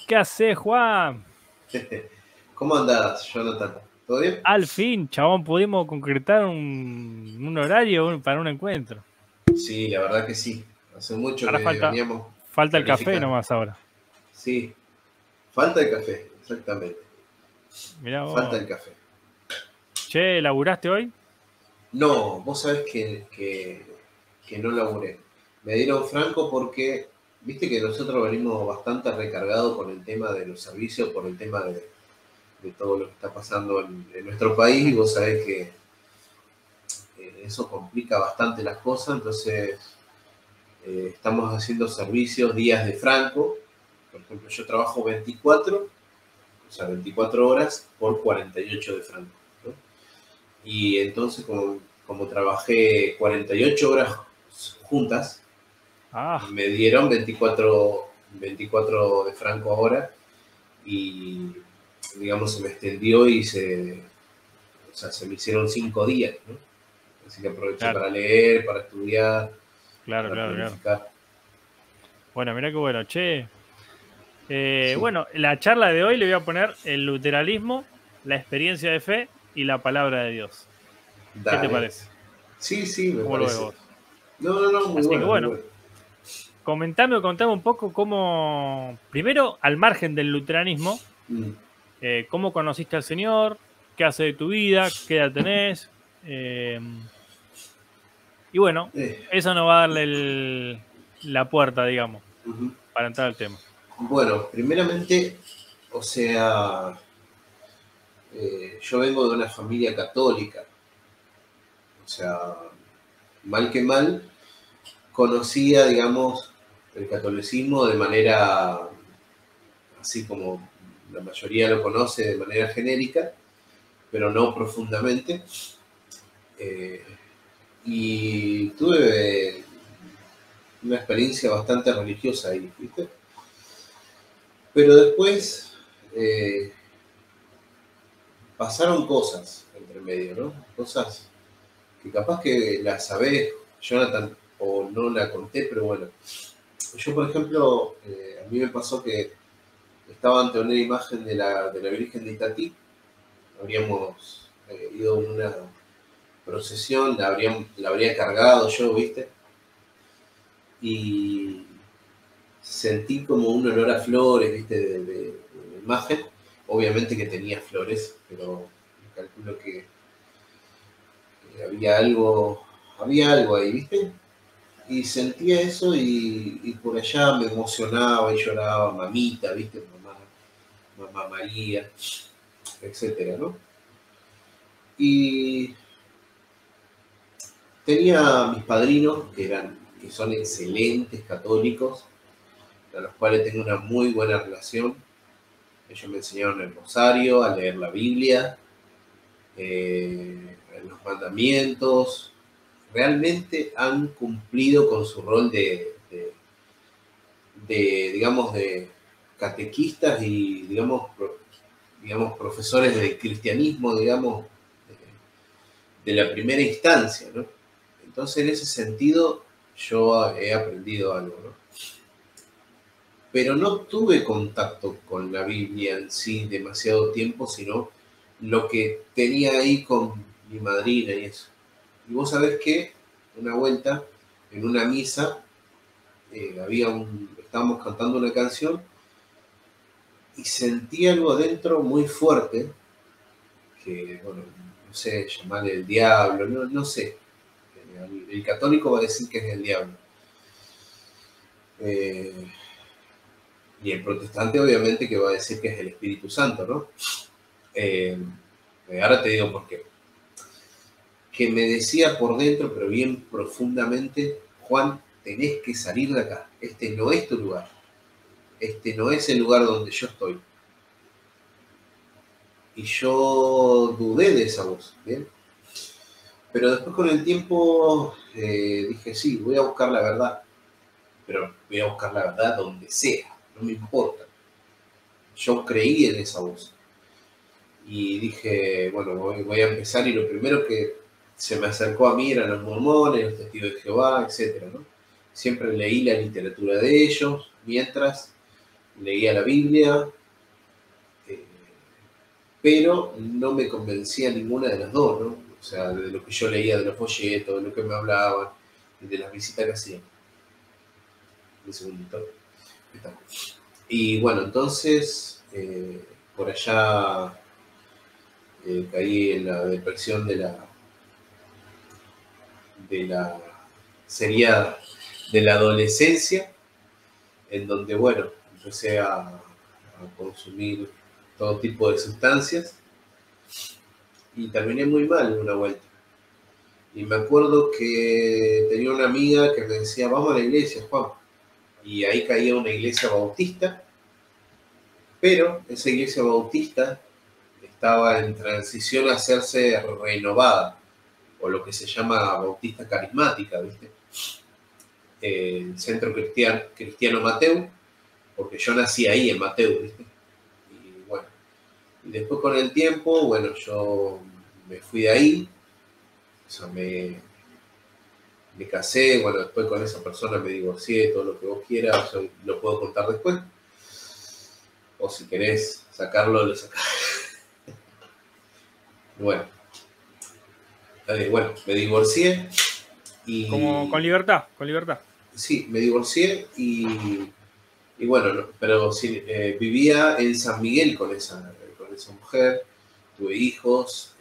¿Qué haces, Juan? ¿Cómo andás, Jonathan? ¿Todo bien? Al fin, chabón, pudimos concretar un horario para un encuentro. Sí, la verdad que sí. Hace mucho Ahora que falta, veníamos falta el café planificando. nomás ahora. Sí, falta el café, exactamente. Mirá Falta vos. el café. Che, ¿laburaste hoy? No, vos sabés que no laburé. Me dieron franco porque, viste que nosotros venimos bastante recargados con el tema de los servicios, por el tema de todo lo que está pasando en nuestro país, y vos sabés que eso complica bastante las cosas, entonces estamos haciendo servicios días de franco. Por ejemplo, yo trabajo 24, o sea, 24 horas por 48 de franco, ¿no? Y entonces, como trabajé 48 horas juntas, Ah, me dieron 24 de franco ahora y, digamos, se me extendió o sea, se me hicieron 5 días, ¿no? Así que aproveché claro, para leer, para estudiar, claro, para claro, claro. planificar. Bueno, mirá qué bueno. Che, Sí, bueno, la charla de hoy le voy a poner el luteranismo, la experiencia de fe y la palabra de Dios. ¿Qué te dale. parece? Sí, sí, me ¿Cómo lo ves parece. vos? No, no, no, muy Así que bueno, muy bueno, bueno. comentame o contame un poco cómo, primero, al margen del luteranismo, Mm. cómo conociste al Señor, qué hace de tu vida, qué edad tenés. eh, y bueno, Eh, eso nos va a darle la puerta, digamos, ujú. para entrar al tema. Bueno, primeramente, o sea, yo vengo de una familia católica, o sea, mal que mal, conocía, digamos, el catolicismo de manera, así como la mayoría lo conoce, de manera genérica, pero no profundamente. Eh, y tuve una experiencia bastante religiosa ahí, ¿viste? Pero después pasaron cosas entre medio, ¿no? Cosas que capaz que las sabés, Jonathan, o no la conté, pero bueno. Yo, por ejemplo, a mí me pasó que estaba ante una imagen de la Virgen de Itatí. Habríamos ido en una procesión, la habría cargado yo, ¿viste? Y sentí como un olor a flores, ¿viste? De la imagen. Obviamente que tenía flores, pero calculo que había algo ahí, ¿viste? Y sentía eso y por allá me emocionaba y lloraba, mamita, ¿viste? Mamá María, etcétera, ¿no? Y tenía mis padrinos que son excelentes católicos, a los cuales tengo una muy buena relación. Ellos me enseñaron el rosario, a leer la Biblia, los mandamientos. Realmente han cumplido con su rol digamos, de catequistas y, digamos, profesores de cristianismo, digamos, de la primera instancia, ¿no? Entonces, en ese sentido, yo he aprendido algo, ¿no? Pero no tuve contacto con la Biblia en sí demasiado tiempo, sino lo que tenía ahí con mi madrina y eso. Y vos sabés que una vuelta, en una misa, estábamos cantando una canción y sentí algo dentro muy fuerte, que, bueno, no sé, llamarle el diablo, no, no sé. El católico va a decir que es el diablo. Eh, y el protestante obviamente que va a decir que es el Espíritu Santo, ¿no? Eh, ahora te digo por qué. Que me decía por dentro, pero bien profundamente, Juan, tenés que salir de acá. Este no es tu lugar. Este no es el lugar donde yo estoy. Y yo dudé de esa voz, ¿bien? Pero después con el tiempo dije, sí, voy a buscar la verdad, pero voy a buscar la verdad donde sea, no me importa. Yo creí en esa voz y dije, bueno, voy a empezar y lo primero que se me acercó a mí eran los mormones, los testigos de Jehová, etcétera, ¿no? Siempre leí la literatura de ellos, mientras leía la Biblia, eh, pero no me convencía ninguna de las dos, ¿no? O sea, de lo que yo leía, de los folletos, de lo que me hablaban, y de las visitas que hacían. Un segundito. Y bueno, entonces, por allá caí en la depresión de la sería de la adolescencia, en donde, bueno, empecé a consumir todo tipo de sustancias y terminé muy mal una vuelta. Y me acuerdo que tenía una amiga que me decía, vamos a la iglesia, Juan. Y ahí caía una iglesia bautista, pero esa iglesia bautista estaba en transición a hacerse renovada, o lo que se llama bautista carismática, ¿viste? El Centro Cristiano Mateu, porque yo nací ahí en Mateu, ¿viste? Y bueno, y después con el tiempo, bueno, yo me fui de ahí, o sea, me casé, bueno, después con esa persona me divorcié, todo lo que vos quieras, yo lo puedo contar después, o si querés sacarlo, lo sacás. Bueno, bueno, me divorcié y... Como con libertad, con libertad. Sí, me divorcié y bueno, no, pero sí, vivía en San Miguel con esa mujer, tuve hijos.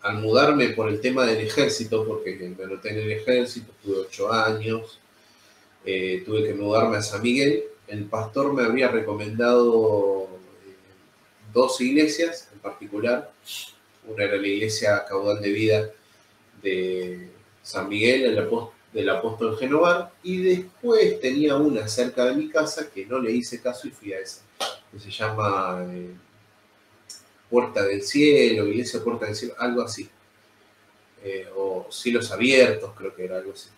Al mudarme por el tema del ejército, porque me anoté en el ejército, tuve 8 años, tuve que mudarme a San Miguel. El pastor me había recomendado 2 iglesias en particular. Una era la iglesia Caudal de Vida de San Miguel, del apóstol Genovar, y después tenía una cerca de mi casa que no le hice caso y fui a esa, que se llama Puerta del Cielo, Iglesia Puerta del Cielo, algo así. O Cielos Abiertos, creo que era algo así.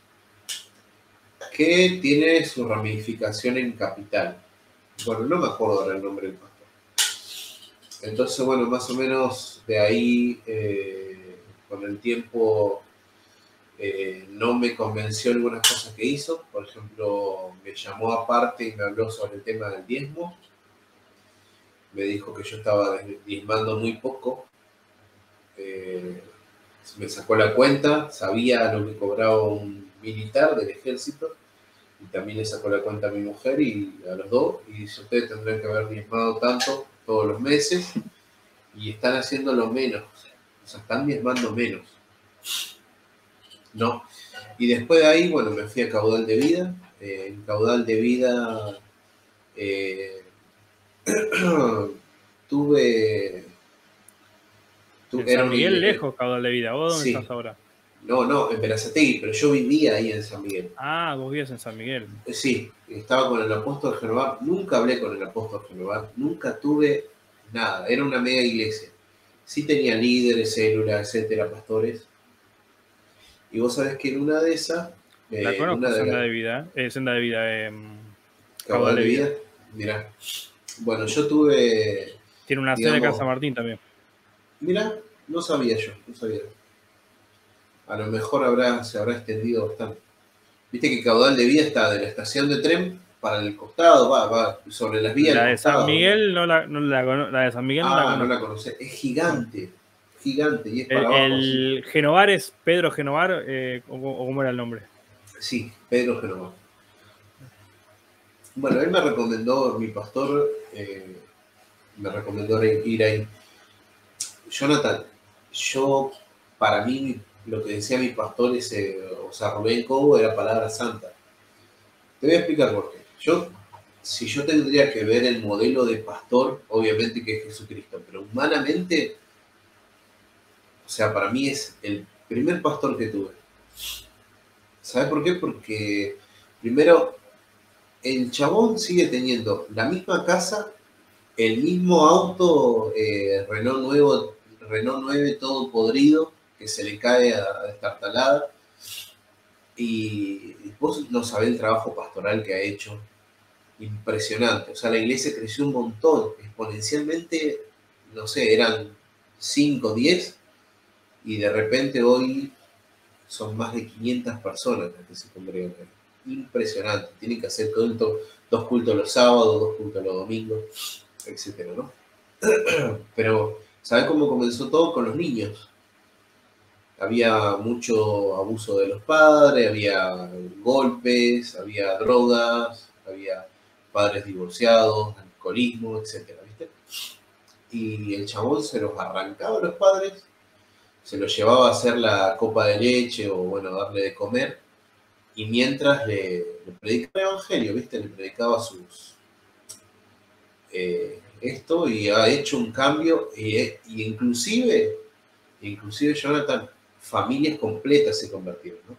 Que tiene su ramificación en Capital. Bueno, no me acuerdo ahora el nombre del pastor. Entonces, bueno, más o menos de ahí, con el tiempo, no me convenció algunas cosas que hizo. Por ejemplo, me llamó aparte y me habló sobre el tema del diezmo. Me dijo que yo estaba diezmando muy poco. Me sacó la cuenta, sabía lo que cobraba un militar del ejército, y también le sacó la cuenta a mi mujer y a los dos, y dice, ustedes tendrán que haber diezmado tanto todos los meses, y están haciéndolo menos, o sea, están diezmando menos. No. Y después de ahí, bueno, me fui a Caudal de Vida. En Caudal de Vida tuve... En Era San una Miguel lejos, Caudal de Vida. ¿Vos dónde Sí. estás ahora? No, en Berazategui, pero yo vivía ahí en San Miguel. Ah, vos vivías en San Miguel. Sí, estaba con el apóstol Genovar. Nunca hablé con el apóstol Genovar, nunca tuve nada. Era una mega iglesia. Sí tenía líderes, células, etcétera, pastores. Y vos sabés que en una de esas, La en conozco, una de Senda las de Vida. Senda de Vida. Caudal de Vida, mirá. Bueno, yo tuve, Tiene una sede acá en San digamos, Martín también. mirá, no sabía yo, no sabía. A lo mejor se habrá extendido bastante. Viste que Caudal de Vida está de la estación de tren para el costado, va sobre las vías La del de San costado, ¿no? Miguel la de San Miguel no la No la conozco. conocés. Es No. gigante, gigante, y es El, para abajo así. el Genovar es Pedro Genovar, o cómo era el nombre. Sí, Pedro Genovar. Bueno, él me recomendó, mi pastor me recomendó ir ahí. Jonathan, para mí, lo que decía mi pastor, o sea, Rubén Cobo, era palabra santa. Te voy a explicar por qué. Si yo tendría que ver el modelo de pastor, obviamente que es Jesucristo, pero humanamente, o sea, para mí es el primer pastor que tuve. ¿Sabes por qué? Porque, primero, el chabón sigue teniendo la misma casa, el mismo auto Renault 9 todo podrido, que se le cae a destartalada. Y vos no sabés el trabajo pastoral que ha hecho. Impresionante. O sea, la iglesia creció un montón, exponencialmente, no sé, eran 5, 10, y de repente hoy son más de 500 personas las que se congregan ahí. impresionante. Tienen que hacer dos cultos los sábados, dos cultos los domingos, etcétera, ¿no? Pero, ¿sabes cómo comenzó todo? Con los niños. Había mucho abuso de los padres, había golpes, había drogas, había padres divorciados, alcoholismo, etcétera, ¿viste? Y el chabón se los arrancaba a los padres, se los llevaba a hacer la copa de leche o, bueno, darle de comer, y mientras le predicaba el evangelio, ¿viste? Le predicaba esto, y ha hecho un cambio, y inclusive Jonathan, familias completas se convirtieron, ¿no?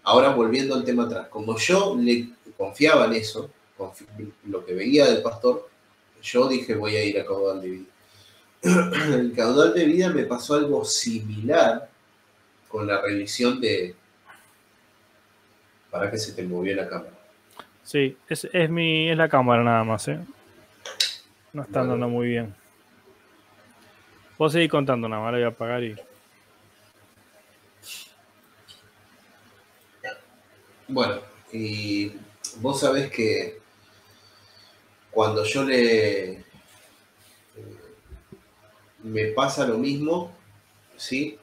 Ahora volviendo al tema atrás, como yo le confiaba en eso, lo que veía del pastor, yo dije voy a ir a Caudal de Vida. El Caudal de Vida me pasó algo similar con la revisión de... ¿Para que se te movió la cámara? Sí, es la cámara nada más, ¿eh? No está andando muy bien. Vos seguís contando, nada más la voy a apagar y... Bueno, y vos sabés que cuando yo me pasa lo mismo, ¿sí?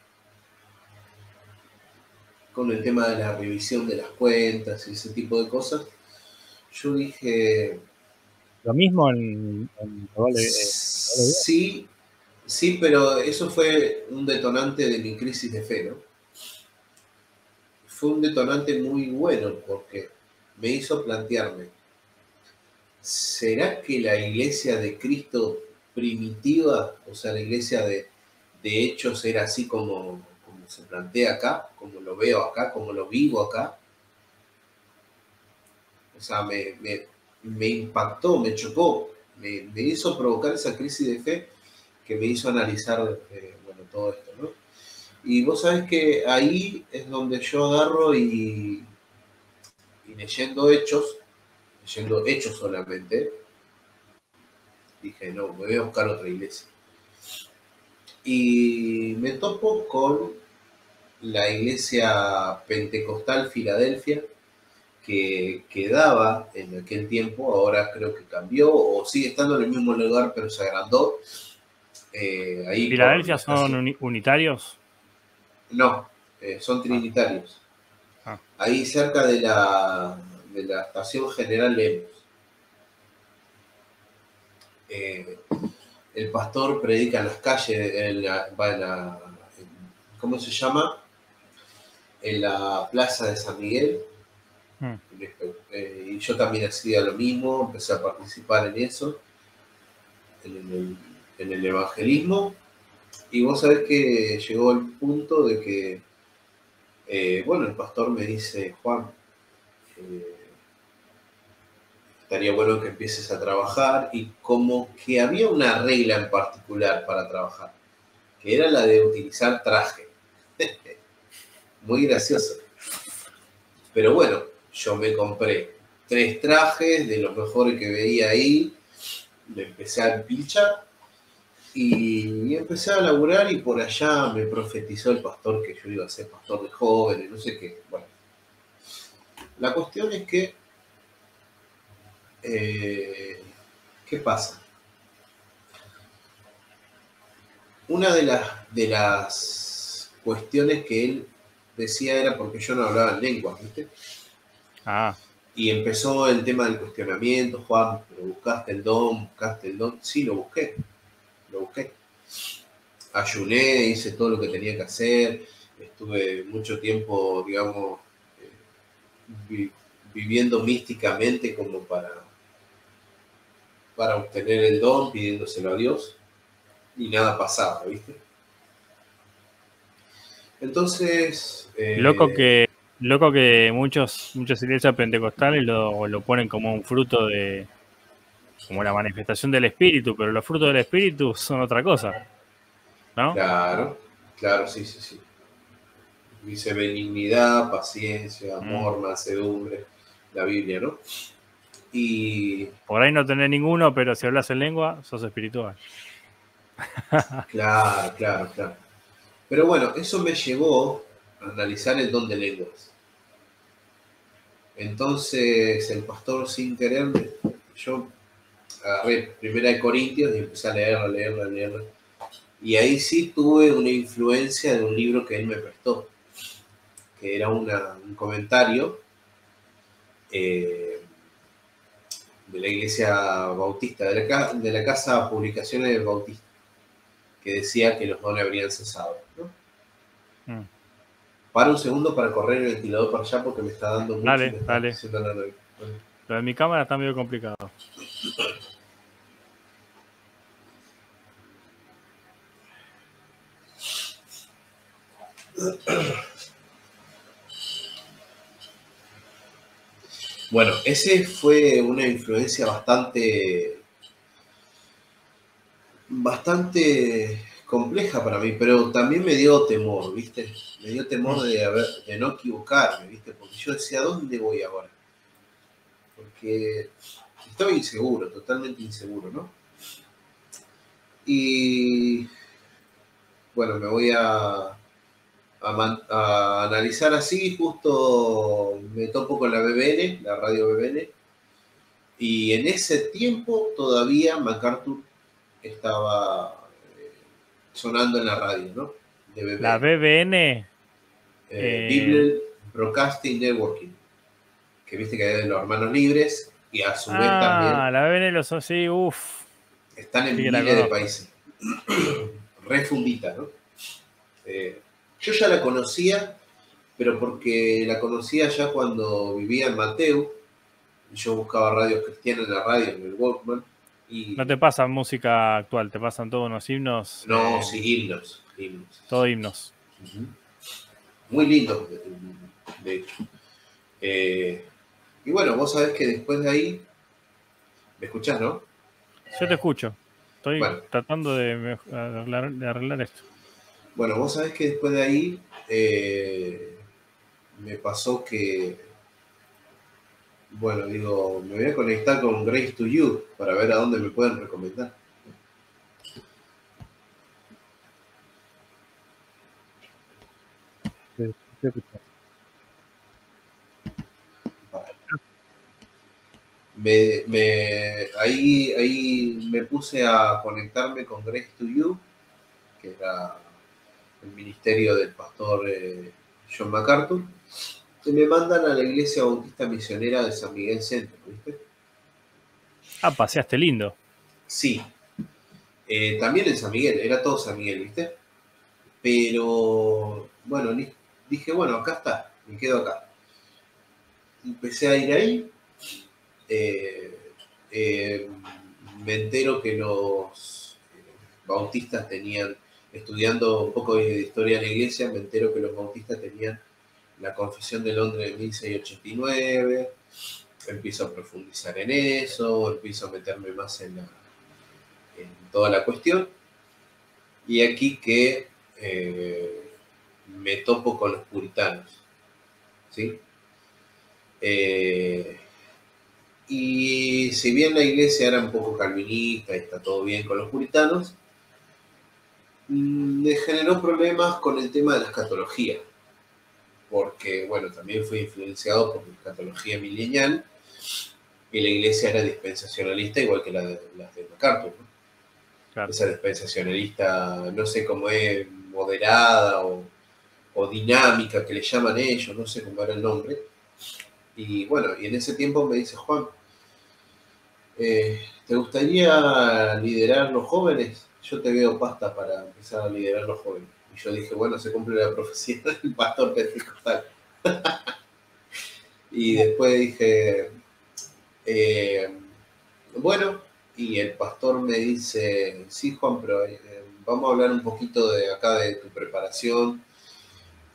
Con el tema de la revisión de las cuentas y ese tipo de cosas, yo dije... Lo mismo en sí, sí, pero eso fue un detonante de mi crisis de fe, ¿no? Fue un detonante muy bueno porque me hizo plantearme, ¿será que la iglesia de Cristo primitiva, o sea, la iglesia de Hechos era así como se plantea acá, como lo veo acá, como lo vivo acá? O sea, me impactó, me chocó, me hizo provocar esa crisis de fe que me hizo analizar, bueno, todo esto, ¿no? Y vos sabés que ahí es donde yo agarro y leyendo Hechos solamente, dije, no, me voy a buscar otra iglesia. Y me topo con la iglesia pentecostal Filadelfia, que quedaba en aquel tiempo, ahora creo que cambió, o sigue estando en el mismo lugar, pero se agrandó. Ahí ¿Filadelfia son unitarios? No, son trinitarios. Ahí cerca de la estación General Lemos. El pastor predica en las calles, ¿cómo se llama? En la plaza de San Miguel. Y yo también hacía lo mismo, empecé a participar en eso, en el evangelismo. Y vos sabés que llegó el punto de que, bueno, el pastor me dice, Juan, estaría bueno que empieces a trabajar, y como que había una regla en particular para trabajar, que era la de utilizar traje. Muy gracioso. Pero bueno, yo me compré 3 trajes de los mejores que veía ahí, me empecé a empilchar y empecé a laburar, y por allá me profetizó el pastor que yo iba a ser pastor de jóvenes, no sé qué. Bueno, la cuestión es que, ¿qué pasa? Una de las cuestiones que él decía era porque yo no hablaba en lenguas, ¿viste? Y empezó el tema del cuestionamiento. Juan, ¿pero buscaste el don? ¿Buscaste el don? Sí, lo busqué. Ayuné, hice todo lo que tenía que hacer, estuve mucho tiempo, digamos, viviendo místicamente como para obtener el don, pidiéndoselo a Dios, y nada pasaba, ¿viste? Entonces... Loco que muchas iglesias pentecostales lo ponen como un fruto de... como la manifestación del Espíritu, pero los frutos del Espíritu son otra cosa, ¿no? Claro, sí. Dice benignidad, paciencia, amor, mansedumbre, la Biblia, ¿no? Y... por ahí no tenés ninguno, pero si hablas en lengua, sos espiritual. Claro. Pero bueno, eso me llevó a analizar el don de lenguas. Entonces el pastor sin querer, yo agarré Primera de Corintios y empecé a leerla. Y ahí sí tuve una influencia de un libro que él me prestó, que era un comentario de la iglesia bautista, de la casa Publicaciones Bautista, que decía que los dones habrían cesado, ¿no? Para un segundo para correr el ventilador para allá porque me está dando mucho y Dale, me está dale. haciendo la nariz. Lo de mi cámara está medio complicado. Bueno, ese fue una influencia bastante compleja para mí, pero también me dio temor, ¿viste? Me dio temor de no equivocarme, ¿viste? Porque yo decía, ¿a dónde voy ahora? Porque estaba inseguro, totalmente inseguro, ¿no? Y bueno, me voy a analizar así, justo me topo con la BBN, la radio BBN, y en ese tiempo todavía MacArthur estaba sonando en la radio, ¿no? De BBN. La BBN. Bible Broadcasting Networking, que viste que hay de los hermanos libres y a su vez también La BBN los sí, uff. están en Sí que miles de países. Refundita, ¿no? Yo ya la conocía, pero porque la conocía ya cuando vivía en Mateo. Yo buscaba radios cristianas en la radio, en el Walkman. Y no te pasan música actual, te pasan todos unos himnos. no, sí, himnos. Todo himnos. Muy lindos, de hecho. Y bueno, vos sabés que después de ahí, ¿me escuchás, no? Yo te escucho. Estoy tratando de arreglar esto. Bueno, vos sabés que después de ahí me pasó que, bueno, digo, me voy a conectar con Grace to You para ver a dónde me pueden recomendar. Ahí me puse a conectarme con Grace to You, que era el ministerio del pastor John MacArthur, y me mandan a la iglesia bautista misionera de San Miguel Centro, ¿viste? Paseaste lindo. Sí. También en San Miguel, era todo San Miguel, ¿viste? Pero, bueno, dije, bueno, acá está, me quedo acá. Empecé a ir ahí. Me entero que los bautistas tenían, estudiando un poco de historia de la iglesia, me entero que los bautistas tenían la Confesión de Londres de 1689, empiezo a profundizar en eso, empiezo a meterme más en toda la cuestión, y aquí que me topo con los puritanos, ¿sí? Y si bien la iglesia era un poco calvinista y está todo bien con los puritanos, me generó problemas con el tema de la escatología, porque, bueno, también fui influenciado por la escatología milenial, y la iglesia era dispensacionalista igual que las de MacArthur, ¿no? Claro. Esa dispensacionalista, no sé cómo es, moderada o dinámica, que le llaman ellos, no sé cómo era el nombre. Y bueno, y en ese tiempo me dice, Juan, ¿te gustaría liderar los jóvenes? Yo te veo pasta para empezar a liderar los jóvenes. Y yo dije, bueno, se cumple la profecía del pastor pentecostal. Y después dije, bueno, y el pastor me dice, sí, Juan, pero vamos a hablar un poquito de acá de tu preparación.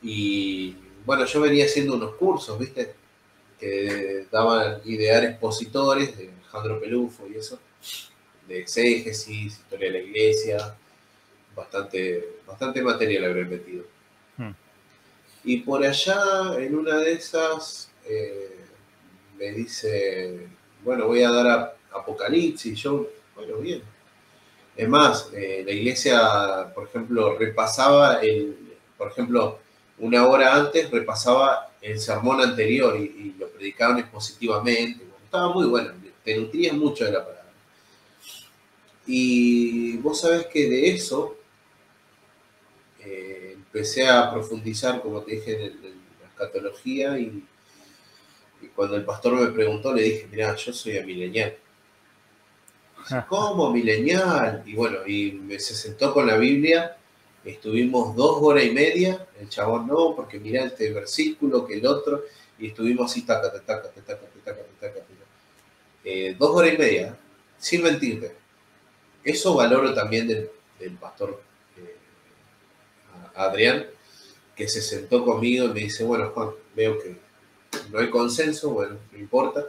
Y bueno, yo venía haciendo unos cursos, ¿viste? Que daban idear expositores de Alejandro Pelufo y eso, de exégesis, historia de la iglesia, bastante material habré metido. Y por allá, en una de esas, me dice, bueno, voy a dar Apocalipsis, yo, bueno, bien. Es más, la iglesia, por ejemplo, repasaba, por ejemplo, una hora antes repasaba el sermón anterior y lo predicaban expositivamente. Bueno, estaba muy bueno, te nutrías mucho de la palabra. Y vos sabés que de eso empecé a profundizar, como te dije, en la escatología y cuando el pastor me preguntó le dije, mirá, yo soy amilenial. Dice, ¿cómo milenial? Y bueno, se sentó con la Biblia, estuvimos 2 horas y media, el chabón no, porque mirá este versículo, que el otro, y estuvimos así, taca, taca, taca, taca, taca, taca, 2 horas y media, sin mentirte. Eso valoro también del pastor Adrián, que se sentó conmigo y me dice, bueno, Juan, veo que no hay consenso, bueno, no importa,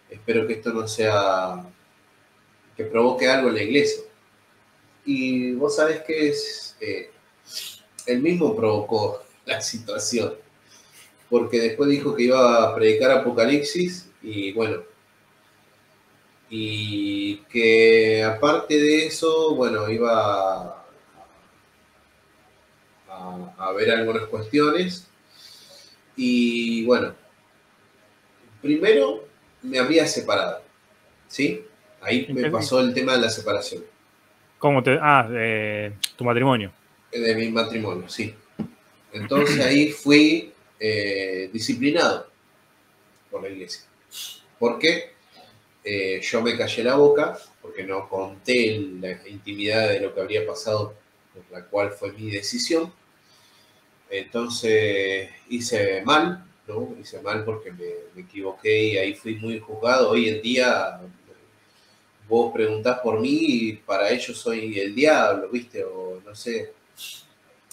espero que esto no sea, que provoque algo en la iglesia. Y vos sabés que él mismo provocó la situación, porque después dijo que iba a predicar Apocalipsis y bueno, y que aparte de eso, bueno, iba a ver algunas cuestiones y bueno, primero me había separado, ¿sí? Ahí me pasó el tema de la separación. ¿Cómo te...? Tu matrimonio. De mi matrimonio, sí. Entonces ahí fui disciplinado por la iglesia. ¿Por qué? Yo me callé la boca porque no conté la intimidad de lo que habría pasado, por la cual fue mi decisión. Entonces hice mal, ¿no? Hice mal porque me equivoqué y ahí fui muy juzgado. Hoy en día vos preguntás por mí y para ellos soy el diablo, ¿viste? O no sé.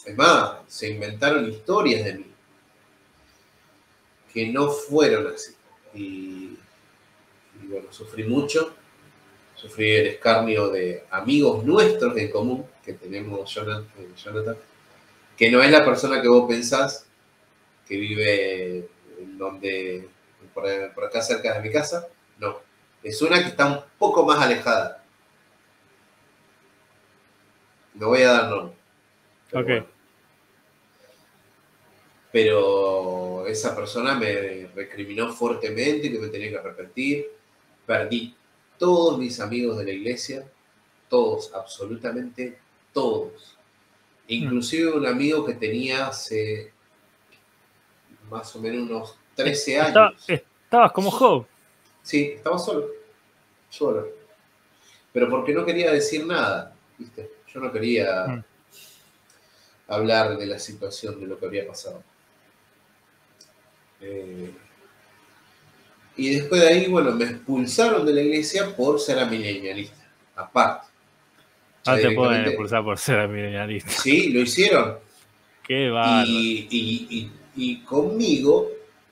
Es más, se inventaron historias de mí que no fueron así. Y bueno, sufrí mucho. Sufrí el escarnio de amigos nuestros en común, que tenemos Jonathan, que no es la persona que vos pensás, que vive en donde, por acá cerca de mi casa, no. Es una que está un poco más alejada. No voy a dar nombre. Pero Ok. bueno. Pero esa persona me recriminó fuertemente que me tenía que arrepentir. Perdí todos mis amigos de la iglesia, todos, absolutamente todos. Inclusive un amigo que tenía hace más o menos unos 13 años. Estabas como Job. Sí, estaba solo. Pero porque no quería decir nada, ¿viste? Yo no quería hablar de la situación, de lo que había pasado. Y después de ahí, bueno, me expulsaron de la iglesia por ser amilenialista, aparte. Ya No te pueden directamente, expulsar por ser milenialista. sí, lo hicieron. Qué bárbaro. Y conmigo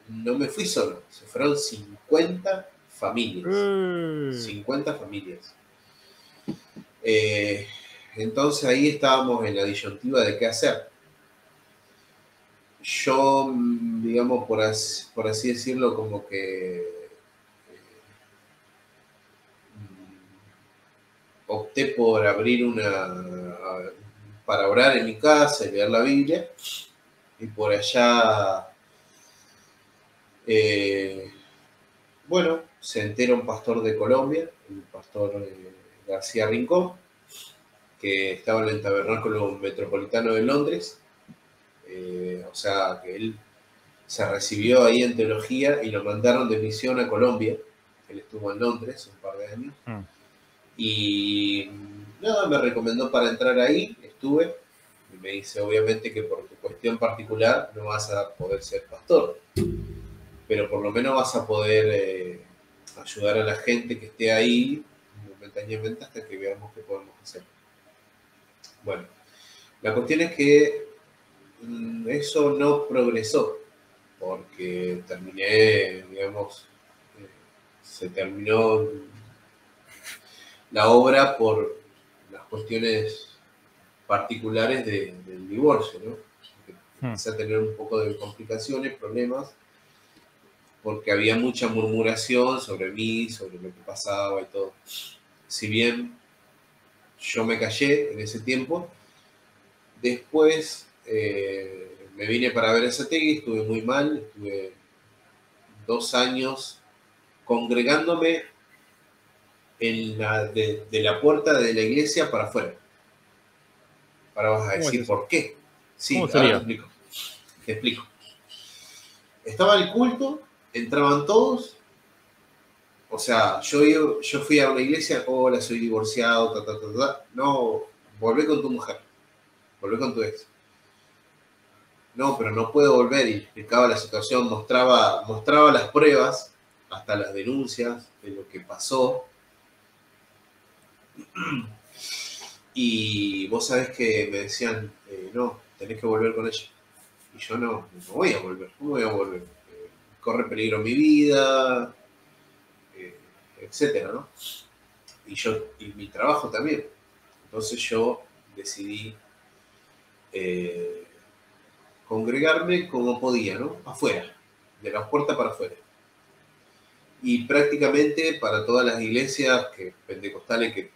no me fui solo, se fueron 50 familias. 50 familias. Entonces ahí estábamos en la disyuntiva de qué hacer. Yo, digamos, por así decirlo, como que opté por abrir para orar en mi casa y leer la Biblia. Y por allá, bueno, se entera un pastor de Colombia, el pastor García Rincón, que estaba en el Tabernáculo Metropolitano de Londres. O sea, que él se recibió ahí en teología y lo mandaron de misión a Colombia. Él estuvo en Londres un par de años. Y nada, me recomendó para entrar ahí, estuve. Y me dice, obviamente que por tu cuestión particular no vas a poder ser pastor, pero por lo menos vas a poder ayudar a la gente que esté ahí momentáneamente hasta que veamos qué podemos hacer. Bueno, la cuestión es que eso no progresó, porque terminé, digamos, se terminó la obra por las cuestiones particulares del divorcio, ¿no? Empecé a tener un poco de complicaciones, problemas, porque había mucha murmuración sobre mí, sobre lo que pasaba y todo. Si bien yo me callé en ese tiempo, después me vine para Berazategui, estuve muy mal, estuve 2 años congregándome de la puerta de la iglesia para afuera. Ahora vas a ¿Cómo es decir, eso? ¿por qué? ¿Cómo Sí, ahora te sería? explico. Te explico. Estaba el culto, entraban todos. O sea, yo fui a una iglesia, hola, soy divorciado, ta, ta, ta, ta. No, volvé con tu mujer, volvé con tu ex. No, pero no puedo volver, y explicaba la situación, mostraba las pruebas, hasta las denuncias de lo que pasó. Y vos sabés que me decían, no, tenés que volver con ella. Y yo no voy a volver, ¿cómo voy a volver? Corre peligro mi vida, eh, etcétera, ¿no? Y mi trabajo también. Entonces yo decidí eh, congregarme como podía, ¿no? Afuera, de la puerta para afuera. Y prácticamente para todas las iglesias pentecostales que,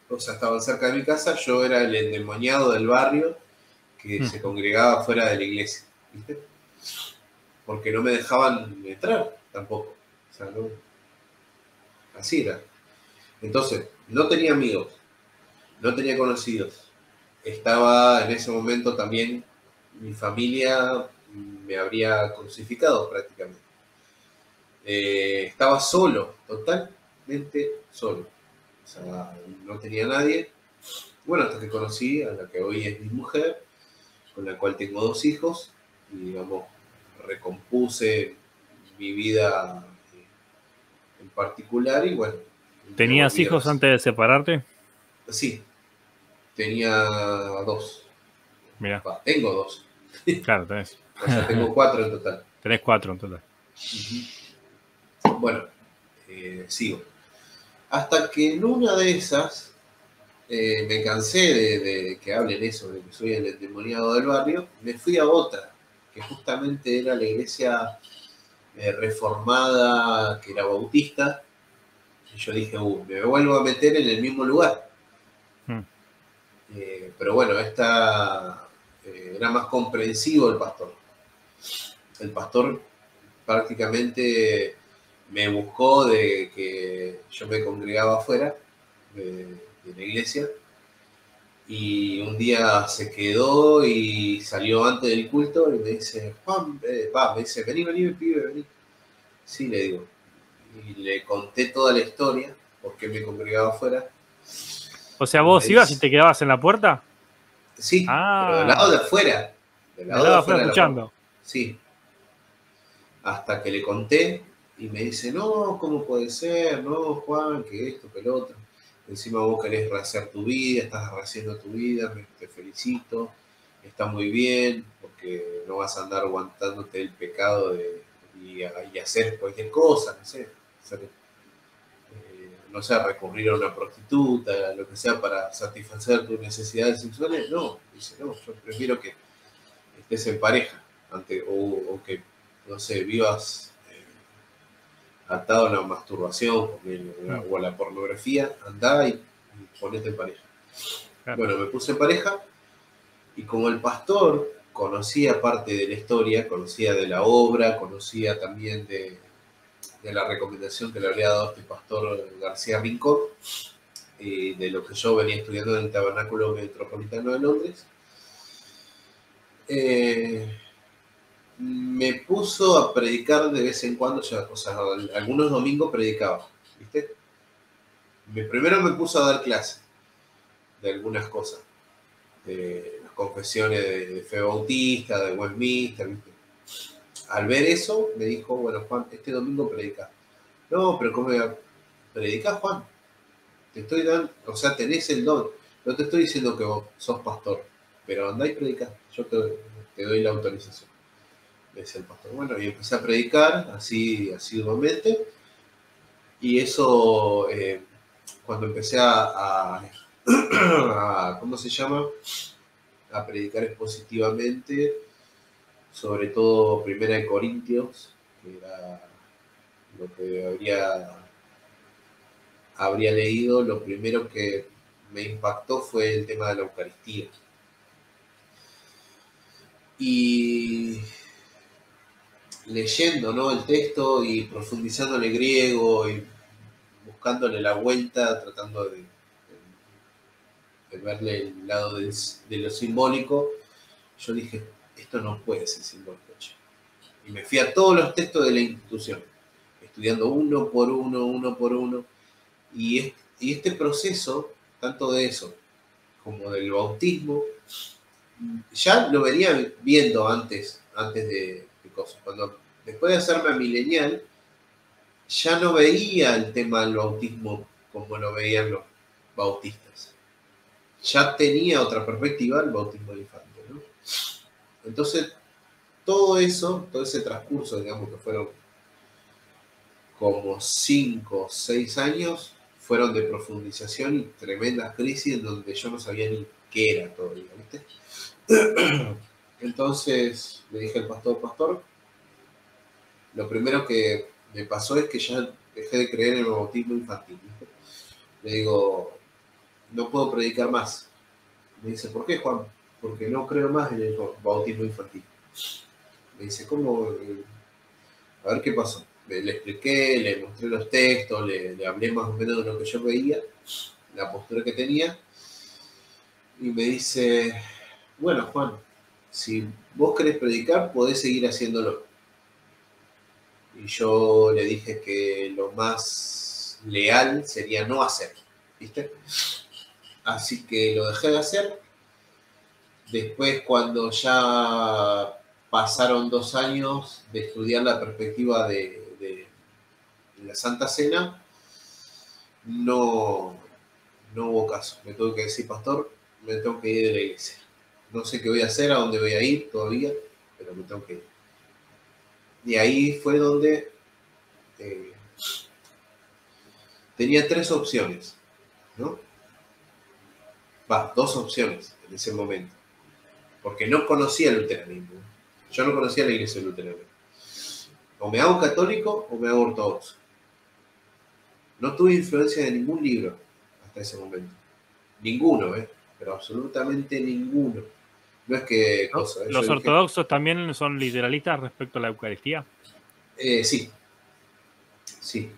o sea, estaban cerca de mi casa, yo era el endemoniado del barrio que se congregaba fuera de la iglesia, ¿viste? Porque no me dejaban entrar tampoco. O sea, no, así era. Entonces, no tenía amigos, no tenía conocidos. Estaba en ese momento también, mi familia me habría crucificado prácticamente. Estaba solo, totalmente solo. O sea, no tenía nadie. Bueno, hasta que conocí a la que hoy es mi mujer, con la cual tengo 2 hijos, y digamos, recompuse mi vida en particular, y bueno, me ¿Tenías volví a hijos recibir. antes de separarte? Sí, tenía 2. Mira, Tengo 2. claro, tenés. O sea, tengo 4 en total. Tenés 4 en total. Bueno, sigo. Hasta que en una de esas me cansé de que hablen eso, de que soy el endemoniado del barrio, me fui a otra, que justamente era la iglesia reformada, que era bautista, y yo dije, me vuelvo a meter en el mismo lugar. Mm. Pero bueno, esta era más comprensivo el pastor. El pastor prácticamente me buscó de que yo me congregaba afuera de la iglesia, y un día se quedó y salió antes del culto y me dice, Juan, me dice, vení, pibe, vení. Sí, le digo. Y le conté toda la historia, porque me congregaba afuera. O sea, Y me vos ibas y dice, te quedabas en la puerta. sí, pero del lado de Ah, afuera, del del lado de lado de afuera afuera de la puerta. escuchando. Sí, hasta que le conté y me dice, no, ¿cómo puede ser? No, Juan, que esto, que lo otro. Encima vos querés rehacer tu vida, estás rehaciendo tu vida, te felicito, está muy bien, porque no vas a andar aguantándote el pecado y hacer cualquier cosa, no sé, no sé, recurrir a una prostituta, lo que sea, para satisfacer tus necesidades sexuales. No, dice, no, yo prefiero que estés en pareja, o que, no sé, vivas atado a la masturbación Mm, o a la pornografía, andá y ponete en pareja. claro. Bueno, me puse en pareja, y como el pastor conocía parte de la historia, conocía de la obra, conocía también de la recomendación que le había dado este pastor García Rincón, de lo que yo venía estudiando en el Tabernáculo Metropolitano de Londres, eh, me puso a predicar de vez en cuando, o sea, algunos domingos predicaba, ¿viste? Primero me puso a dar clases de algunas cosas, de las confesiones de fe bautista, de Westminster, ¿viste? Al ver eso, me dijo, bueno, Juan, este domingo predica. No, pero ¿cómo voy a predicar, Juan? Te estoy dando, o sea, tenés el don. No te estoy diciendo que vos sos pastor, pero andá y predicá. Yo te doy la autorización, me dice el pastor. Bueno, y empecé a predicar así asiduamente, y eso, cuando empecé ¿cómo se llama? A predicar expositivamente, sobre todo Primera de Corintios, que era lo que habría leído. Lo primero que me impactó fue el tema de la Eucaristía. Y leyendo, ¿no?, el texto y profundizando en el griego y buscándole la vuelta, tratando de verle el lado de lo simbólico, yo dije, esto no puede ser simbólico, che. Y me fui a todos los textos de la institución, estudiando uno por uno, y este proceso, tanto de eso como del bautismo, ya lo venía viendo antes de cosas. Después de hacerme milenial, ya no veía el tema del bautismo como lo veían los bautistas. Ya tenía otra perspectiva el bautismo del infante, ¿no? Entonces, todo eso, todo ese transcurso, digamos que fueron como 5 o 6 años, fueron de profundización y tremendas crisis en donde yo no sabía ni qué era todavía, ¿viste? Entonces le dije al pastor, lo primero que me pasó es que ya dejé de creer en el bautismo infantil, ¿viste? Le digo, no puedo predicar más. Me dice, ¿por qué, Juan? Porque no creo más en el bautismo infantil. Me dice, ¿cómo? A ver qué pasó. Le expliqué, le mostré los textos, le hablé más o menos de lo que yo veía, la postura que tenía, y me dice, bueno, Juan, si vos querés predicar, podés seguir haciéndolo. Y yo le dije que lo más leal sería no hacerlo, ¿viste? Así que lo dejé de hacer. Después, cuando ya pasaron 2 años de estudiar la perspectiva de la Santa Cena, no hubo caso. Me tuve que decir, pastor, me tengo que ir de la iglesia. No sé qué voy a hacer, a dónde voy a ir todavía, pero me tengo que ir. Y ahí fue donde tenía 3 opciones, ¿no? 2 opciones en ese momento, porque no conocía el luteranismo. Yo no conocía la iglesia luterana. O me hago católico o me hago ortodoxo. No tuve influencia de ningún libro hasta ese momento. Ninguno, pero absolutamente ninguno. No es que ¿No? cosa. ¿Los ortodoxos también son literalistas respecto a la Eucaristía? Sí. Sí.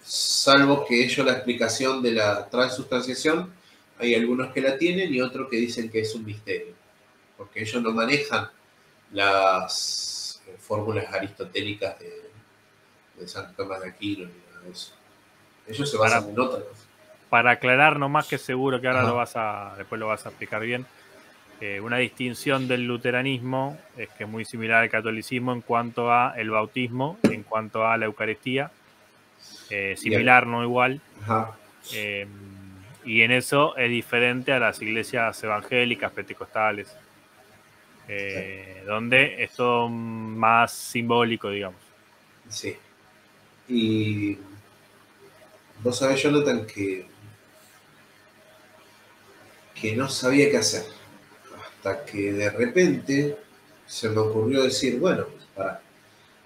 Salvo que ellos la explicación de la transustanciación, hay algunos que la tienen y otros que dicen que es un misterio, porque ellos no manejan las fórmulas aristotélicas de Santo Tomás de Aquino ni nada de eso. Ellos se basan en otra cosa. Para aclarar nomás, que seguro que ahora Ajá. después lo vas a explicar bien, una distinción del luteranismo es que es muy similar al catolicismo en cuanto a el bautismo, en cuanto a la Eucaristía, similar, no igual. Ajá. Y en eso es diferente a las iglesias evangélicas, pentecostales, donde es todo más simbólico, digamos. Sí. Y vos sabés, Jonathan, que no sabía qué hacer. Hasta que de repente se me ocurrió decir, bueno,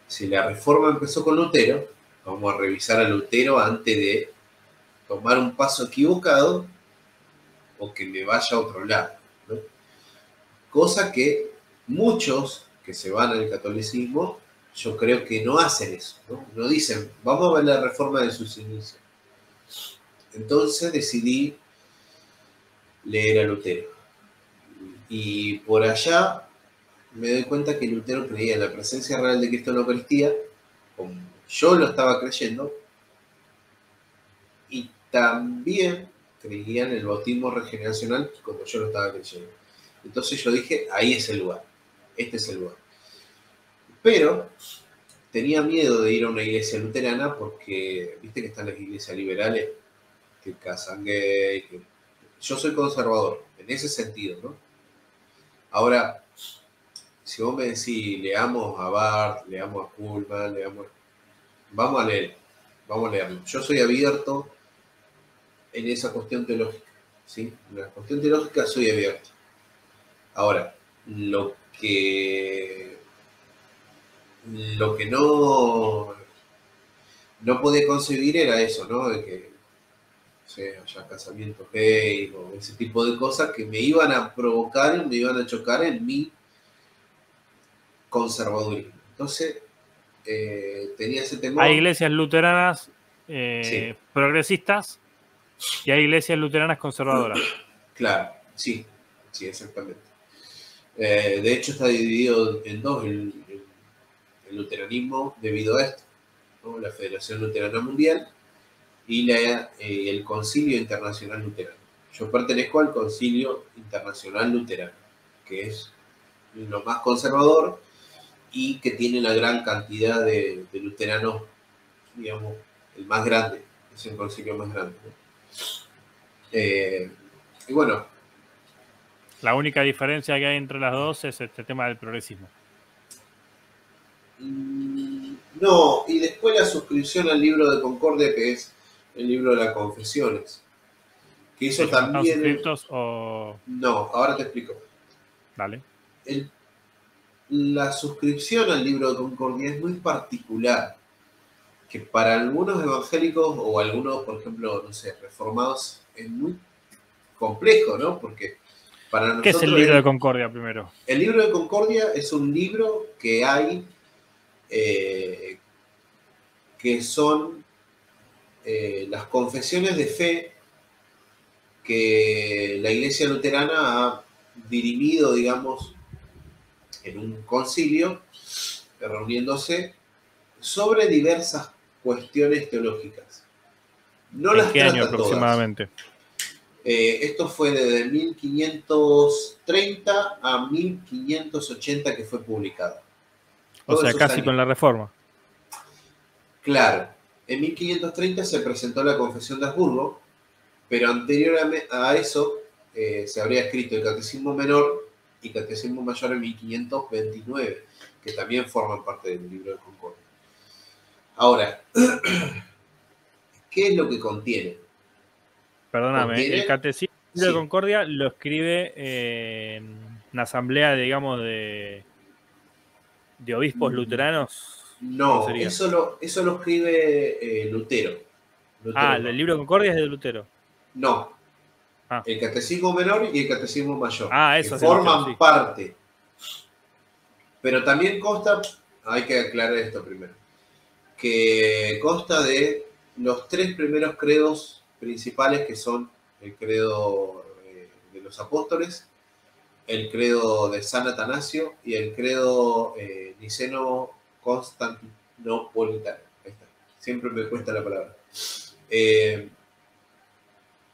si la reforma empezó con Lutero, vamos a revisar a Lutero antes de tomar un paso equivocado o que me vaya a otro lado, ¿no? Cosa que muchos que se van al catolicismo, yo creo que no hacen eso, ¿no? No dicen, vamos a ver la reforma de sus inicios. Entonces decidí leer a Lutero. Y por allá me doy cuenta que Lutero creía en la presencia real de Cristo en la Eucaristía, como yo lo estaba creyendo, y también creía en el bautismo regeneracional como yo lo estaba creyendo. Entonces yo dije, ahí es el lugar, este es el lugar. Pero tenía miedo de ir a una iglesia luterana porque, viste que están las iglesias liberales que casan gay, que... Yo soy conservador, en ese sentido, ¿no? Ahora, si vos me decís, leamos a Barth, leamos a Kuhlman, vamos a leerlo. Yo soy abierto en esa cuestión teológica, ¿sí? En la cuestión teológica soy abierto. Ahora, lo que no podía concebir era eso, ¿no? De que sé, haya casamientos gay o ese tipo de cosas que me iban a provocar, me iban a chocar en mi conservadurismo. Entonces, tenía ese Hay temor. iglesias luteranas Sí, progresistas y hay iglesias luteranas conservadoras. claro, sí, sí, exactamente. De hecho, está dividido en dos el luteranismo debido a esto, ¿no? La Federación Luterana Mundial y el Concilio Internacional Luterano. Yo pertenezco al Concilio Internacional Luterano, que es lo más conservador y que tiene la gran cantidad de luteranos, digamos, el más grande, es el concilio más grande, ¿no? Y bueno, La única diferencia que hay entre las dos es este tema del progresismo. no, y después la suscripción al libro de Concordia, que es el libro de las confesiones, que hizo ¿Ellos no están también. suscriptos o...? No, ahora te explico. Dale. El- la suscripción al libro de Concordia es muy particular, que para algunos evangélicos o algunos, por ejemplo, no sé, reformados, es muy complejo, ¿no? Porque para ¿Qué es el nosotros libro de Concordia primero? el libro de Concordia es un libro que hay, eh, que son las confesiones de fe que la Iglesia Luterana ha dirimido, digamos, en un concilio, reuniéndose sobre diversas cuestiones teológicas. No ¿En las qué año trata todas. aproximadamente? Esto fue desde 1530 a 1580 que fue publicado. O Todos sea, esos casi años. con la Reforma. Claro, en 1530 se presentó la Confesión de Habsburgo, pero anterior a eso se habría escrito el Catecismo Menor y Catecismo Mayor en 1529, que también forman parte del libro de Concordia. Ahora, ¿qué es lo que contiene? Perdóname, el Contiene, Catecismo de sí, Concordia lo escribe en una asamblea, digamos, de obispos luteranos. ¿Cómo no, sería? eso lo escribe Lutero. Ah, Lutero el no. libro de Concordia es de Lutero. No, Ah, el Catecismo Menor y el Catecismo Mayor, que eso es de Lutero, forman sí. parte, pero también consta, hay que aclarar esto primero, que consta de los tres primeros credos principales que son el credo de los apóstoles, el credo de San Atanasio y el credo niceno-constantinopolitano. Ahí está. Siempre me cuesta la palabra. Eh,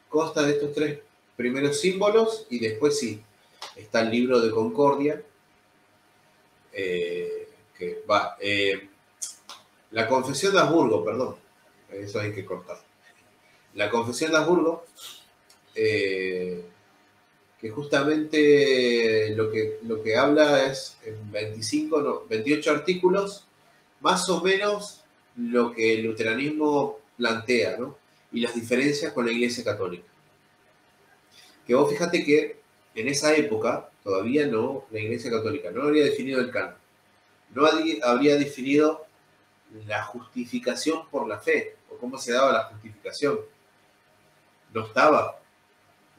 Consta de estos tres primeros símbolos y después sí, está el libro de Concordia, que va, la confesión de Habsburgo, perdón, eso hay que cortar. La confesión de Habsburgo, eh, que justamente lo que habla es en 25, no, 28 artículos, más o menos lo que el luteranismo plantea, ¿no? Y las diferencias con la Iglesia Católica. Que vos fíjate que en esa época todavía no, la Iglesia Católica no habría definido el canon, no habría definido la justificación por la fe, o cómo se daba la justificación. No estaba,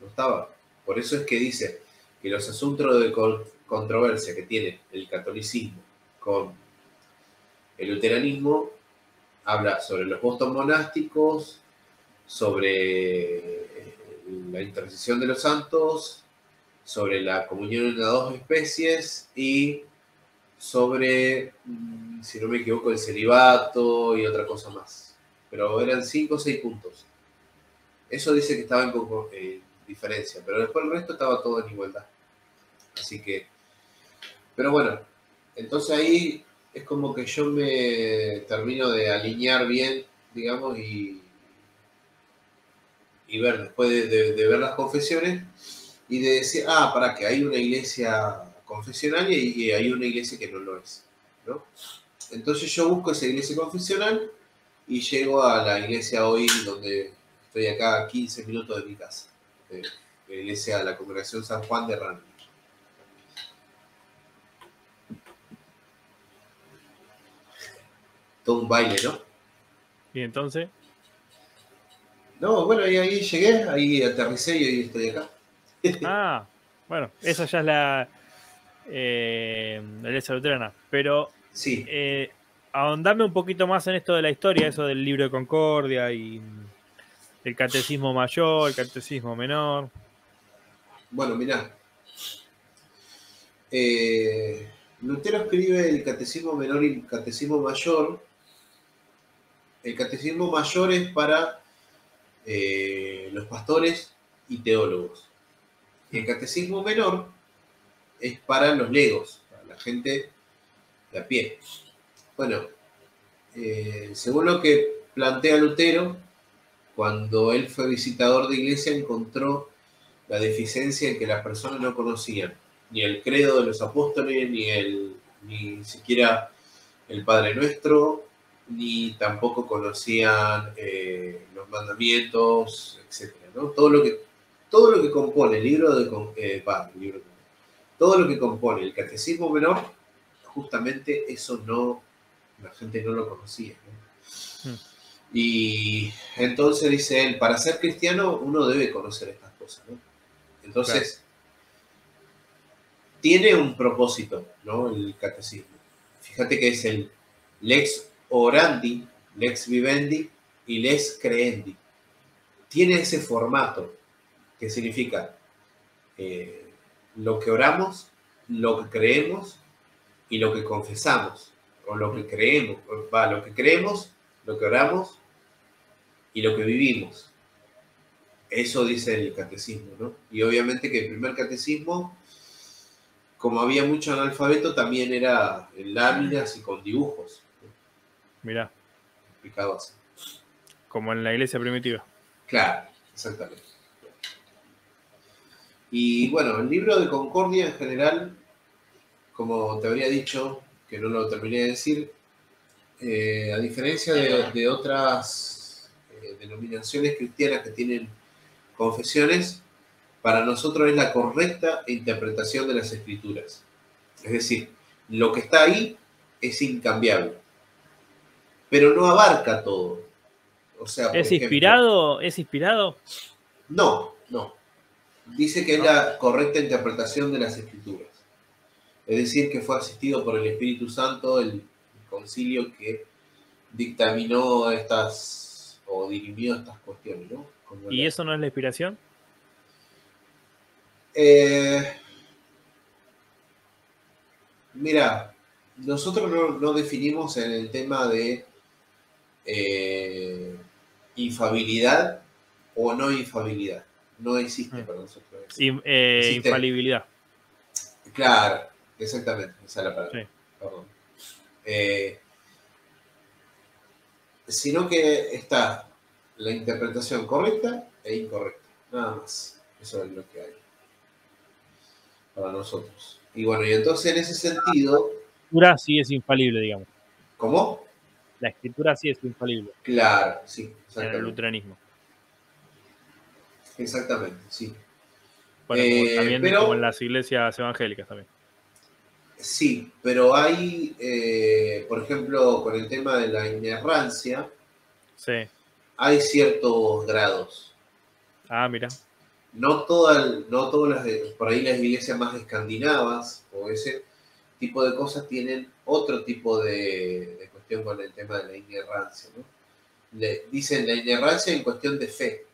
no estaba. Por eso es que dice que los asuntos de controversia que tiene el catolicismo con el luteranismo habla sobre los votos monásticos, sobre la intercesión de los santos, sobre la comunión en las dos especies y sobre, si no me equivoco, el celibato y otra cosa más. Pero eran 5 o 6 puntos. Eso dice que estaba en diferencia, pero después el resto estaba todo en igualdad. Así que, pero bueno, entonces ahí es como que yo me termino de alinear bien, digamos, y ver, después de ver las confesiones y de decir, ah, para que hay una iglesia confesional y hay una iglesia que no lo es, ¿no? Entonces yo busco esa iglesia confesional y llego a la iglesia hoy donde estoy acá a 15 minutos de mi casa, la iglesia, la congregación San Juan de Rana. Todo un baile, ¿no? Y entonces, No, bueno, y ahí llegué, ahí aterricé y hoy estoy acá. Ah, bueno, esa ya es la iglesia luterana. Pero Sí, eh, ahondame un poquito más en esto de la historia, eso del libro de Concordia y el catecismo mayor, el catecismo menor. bueno, mirá. Lutero escribe el catecismo menor y el catecismo mayor. El catecismo mayor es para los pastores y teólogos. Y el Hmm, catecismo menor es para los legos, para la gente de a pie. Bueno, según lo que plantea Lutero, cuando él fue visitador de iglesia encontró la deficiencia en que las personas no conocían ni el credo de los apóstoles, ni siquiera el Padre Nuestro, ni tampoco conocían los mandamientos, etcétera, ¿no? Todo lo que compone el libro de el libro, todo lo que compone el catecismo menor, justamente eso no, la gente no lo conocía, ¿no? hmm, Y entonces dice él, para ser cristiano uno debe conocer estas cosas, ¿no? claro. Entonces, tiene un propósito, ¿no? El catecismo. Fíjate que es el lex orandi, lex vivendi y lex creendi. Tiene ese formato que significa eh, lo que oramos, lo que creemos y lo que confesamos. O lo Hmm, que creemos, lo que creemos, lo que oramos y lo que vivimos. Eso dice el catecismo, ¿no? Y obviamente que el primer catecismo, como había mucho analfabeto, también era en láminas y con dibujos, ¿no? mirá, Explicado así. como en la iglesia primitiva. Claro, exactamente. Y bueno, el libro de Concordia en general, como te habría dicho, que no lo terminé de decir, a diferencia de otras denominaciones cristianas que tienen confesiones, para nosotros es la correcta interpretación de las escrituras. Es decir, lo que está ahí es incambiable, pero no abarca todo. O sea, por ¿Es ejemplo, inspirado? ¿Es inspirado? no. Dice que es ¿No? la correcta interpretación de las escrituras. Es decir, que fue asistido por el Espíritu Santo el concilio que dictaminó estas o dirimió estas cuestiones, ¿no? Como ¿Y eso no es la inspiración? Eh, mira, nosotros no definimos en el tema de eh, infabilidad o no infabilidad. No existe Hmm. para nosotros eso. Existe, Infalibilidad. claro, exactamente, esa es la palabra. Sí. Perdón. Eh, Sino que está la interpretación correcta e incorrecta, nada más. Eso es lo que hay para nosotros. Y bueno, y entonces en ese sentido, La escritura sí es infalible, digamos. ¿cómo? La escritura sí es infalible Claro, sí, en el exactamente. luteranismo. Exactamente, sí. Bueno, como también como en Pero las iglesias evangélicas también. sí, pero hay, por ejemplo, con el tema de la inerrancia, Sí. hay ciertos grados. Ah, mira. No todas por ahí las iglesias más escandinavas o ese tipo de cosas tienen otro tipo de cuestión con el tema de la inerrancia, ¿no? Dicen la inerrancia en cuestión de fe,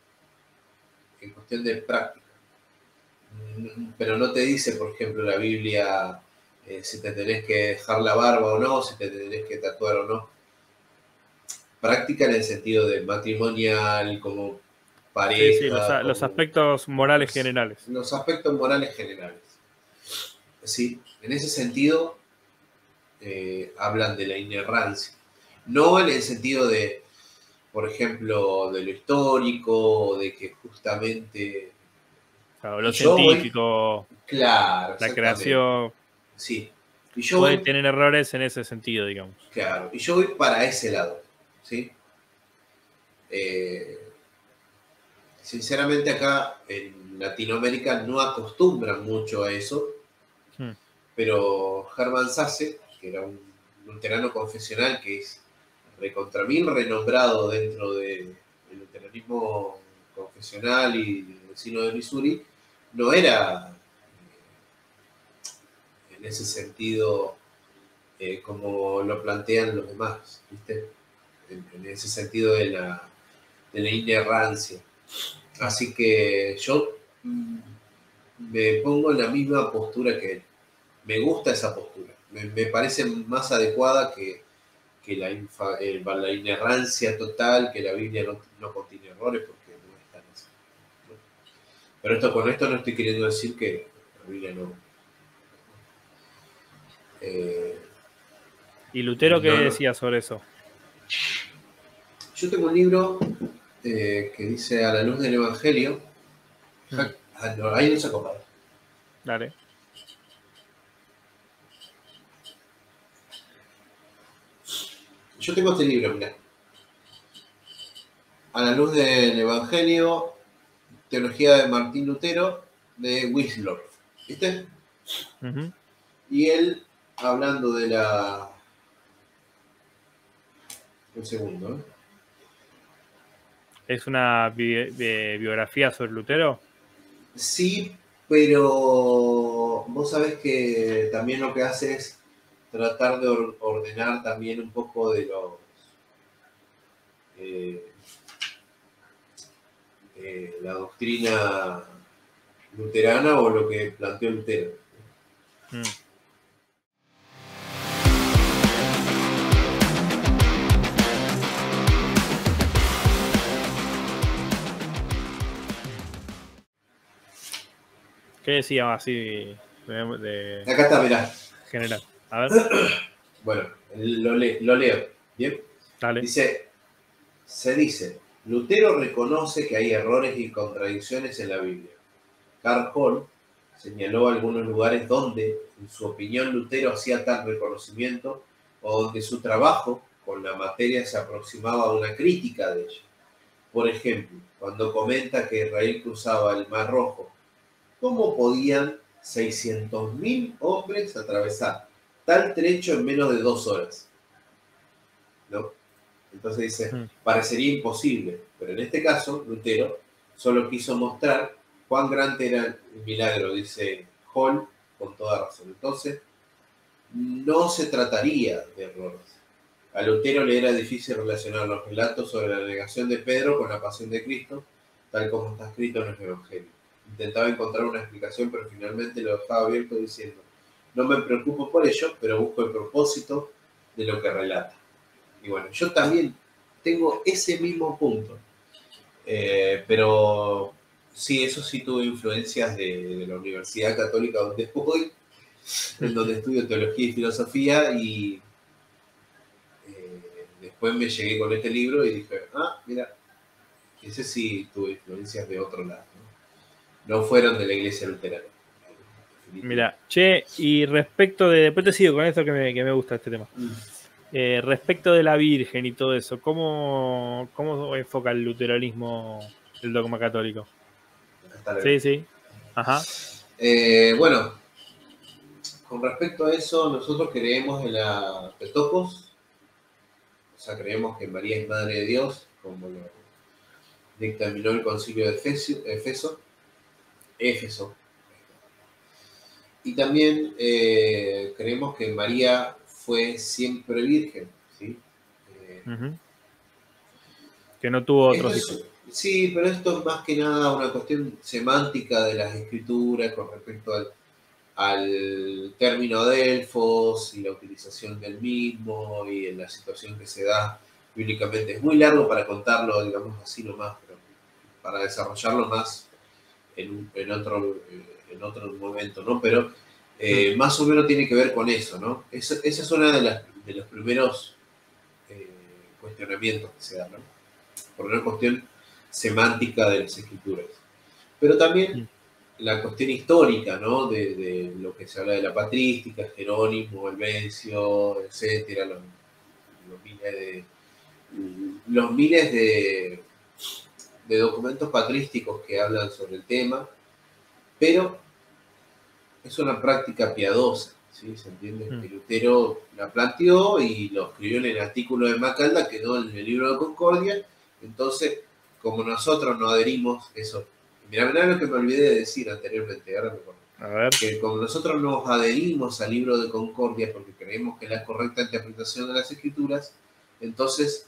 en cuestión de práctica. Pero no te dice, por ejemplo, la Biblia si te tenés que dejar la barba o no, si te tenés que tatuar o no. Práctica en el sentido de matrimonial, como Sí, sí, pareja, los como aspectos morales los, generales. los aspectos morales generales. ¿Sí? En ese sentido, hablan de la inerrancia. No en el sentido de, por ejemplo, de lo histórico, de que justamente... Claro, Y lo yo voy, científico, claro, la exactamente, creación, sí. Y yo puede voy, tener errores en ese sentido, digamos. claro, y yo voy para ese lado, ¿sí? Eh, Sinceramente acá en Latinoamérica no acostumbran mucho a eso, Hmm. pero Hermann Sasse, que era un luterano confesional que es recontra mil renombrado dentro del el luteranismo confesional y el vecino de Missouri no era en ese sentido como lo plantean los demás, ¿viste? En ese sentido de la inerrancia. Así que yo me pongo en la misma postura que él. Me gusta esa postura. Me parece más adecuada que la inerrancia total, que la Biblia no contiene errores, porque no es tan así. ¿No? Pero con esto no estoy queriendo decir que la Biblia no. ¿Y Lutero qué No. decía sobre eso? Yo tengo un libro que dice A la luz del Evangelio. No, ahí no se acompaña. Dale. Yo tengo este libro, mirá. A la luz del Evangelio, Teología de Martín Lutero, de Wislorf. ¿Viste? Y él, hablando de la... Un segundo, ¿eh? ¿Es una biografía sobre Lutero? Sí, pero vos sabés que también lo que hace es tratar de ordenar también un poco de los... la doctrina luterana o lo que planteó Lutero. ¿Qué decía así de Acá está, mirá. general? A ver. Bueno, lo leo. ¿Bien? Dale. Se dice, Lutero reconoce que hay errores y contradicciones en la Biblia. Karl Hall señaló algunos lugares donde, en su opinión, Lutero hacía tal reconocimiento o donde su trabajo con la materia se aproximaba a una crítica de ella. Por ejemplo, cuando comenta que Israel cruzaba el Mar Rojo, ¿cómo podían 600.000 hombres atravesar tal trecho en menos de 2 horas? ¿No? Entonces dice, parecería imposible, pero en este caso, Lutero solo quiso mostrar cuán grande era el milagro, dice Hall, con toda razón. Entonces, no se trataría de errores. A Lutero le era difícil relacionar los relatos sobre la negación de Pedro con la pasión de Cristo, tal como está escrito en los Evangelios. Intentaba encontrar una explicación, pero finalmente lo dejaba abierto diciendo, no me preocupo por ello, pero busco el propósito de lo que relata. Y bueno, yo también tengo ese mismo punto, pero sí, eso sí tuve influencias de la Universidad Católica donde voy, en donde estudio teología y filosofía, y después me llegué con este libro y dije, mira, ese sí tuve influencias de otro lado, no fueron de la iglesia luterana. Mira, che, y respecto de... Después te sigo con esto que me gusta este tema. Respecto de la Virgen y todo eso, ¿cómo enfoca el luteranismo el dogma católico? Sí. Ajá. Bueno, con respecto a eso, nosotros creemos en la Petocos, o sea, creemos que María es Madre de Dios, como lo dictaminó el Concilio de Éfeso. Y también creemos que María fue siempre virgen, ¿sí? Que no tuvo otros hijos. Sí, pero esto es más que nada una cuestión semántica de las escrituras con respecto al término Delfos y la utilización del mismo y en la situación que se da bíblicamente. Es muy largo para contarlo, digamos así nomás, pero para desarrollarlo más en otro momento, ¿no? Pero más o menos tiene que ver con eso, ¿no? Esa es una de los primeros cuestionamientos que se dan, ¿no? Por una cuestión semántica de las escrituras. Pero también la cuestión histórica, ¿no? De lo que se habla de la patrística, Jerónimo, Helvencio, etcétera, los miles de documentos patrísticos que hablan sobre el tema, pero es una práctica piadosa, ¿sí? ¿Se entiende? Que Lutero la planteó y lo escribió en el artículo de Macalda, quedó en el libro de Concordia, entonces como nosotros no adherimos, eso, mirá lo que me olvidé de decir anteriormente, ahora me acuerdo. A ver. Que como nosotros nos adherimos al libro de Concordia porque creemos que es la correcta interpretación de las escrituras, entonces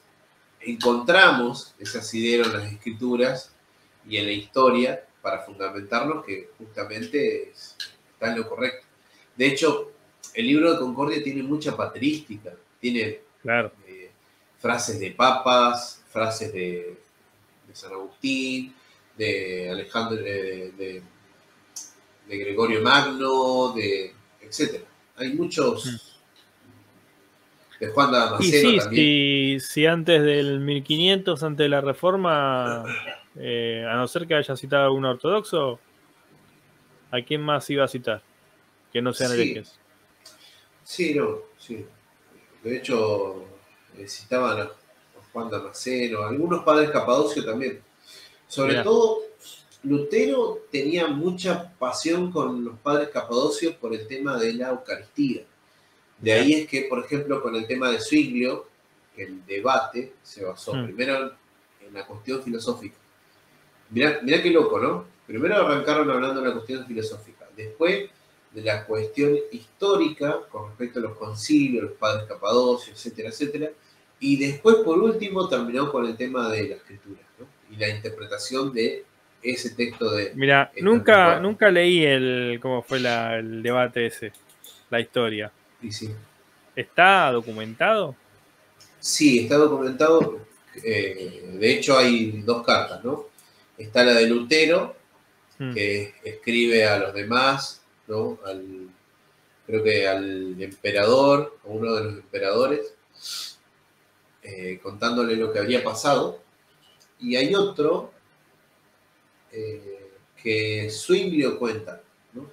encontramos ese asidero en las escrituras y en la historia para fundamentarnos que justamente está en lo correcto. De hecho, el libro de Concordia tiene mucha patrística, tiene Claro. frases de papas, frases de San Agustín, de Alejandro, de Gregorio Magno, etc. Hay muchos, de Juan Y Damasceno sí, también. si antes del 1500, antes de la Reforma, a no ser que haya citado algún ortodoxo, ¿a quién más iba a citar? Que no sean Sí, herejes. sí, no, sí. De hecho, citaban a Juan Damasceno, algunos padres Capadocio también. Sobre Mirá. todo, Lutero tenía mucha pasión con los padres Capadocios por el tema de la Eucaristía. De Mirá. ahí es que, por ejemplo, con el tema de Zwinglio, que el debate se basó primero en la cuestión filosófica. Mirá qué loco, ¿no? Primero arrancaron hablando de la cuestión filosófica, después de la cuestión histórica con respecto a los concilios, los padres Capadocios, etcétera, etcétera. Y después, por último, terminó con el tema de la escritura, ¿no? Y la interpretación de ese texto de Mira, Estanque nunca leí cómo fue el debate ese, la historia. Y sí. ¿Está documentado? Sí, está documentado. De hecho, hay dos cartas, ¿no? Está la de Lutero, que escribe a los demás, ¿no? Creo que al emperador, a uno de los emperadores, contándole lo que había pasado. Y hay otro que Zwinglio cuenta, ¿no?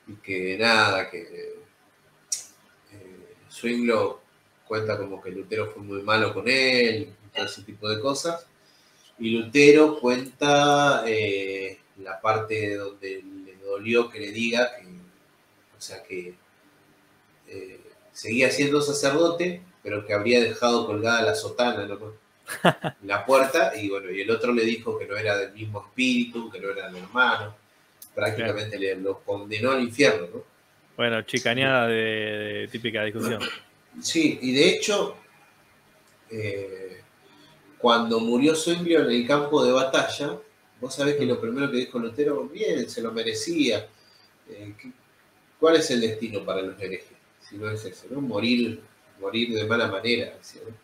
Y que nada, que Zwinglio cuenta como que Lutero fue muy malo con él, y todo ese tipo de cosas. Y Lutero cuenta la parte donde le dolió que le diga que, o sea, que seguía siendo sacerdote, pero que habría dejado colgada la sotana, ¿no? En la puerta, y bueno, y el otro le dijo que no era del mismo espíritu, que no eran hermanos, prácticamente lo condenó al infierno, ¿no? Bueno, chicaneada de típica discusión. Sí, y de hecho, cuando murió Zwinglio en el campo de batalla, vos sabés que lo primero que dijo Lutero, bien, se lo merecía. ¿Cuál es el destino para los herejes? Si no es ese, ¿no? Morir de mala manera. ¿Sí, no?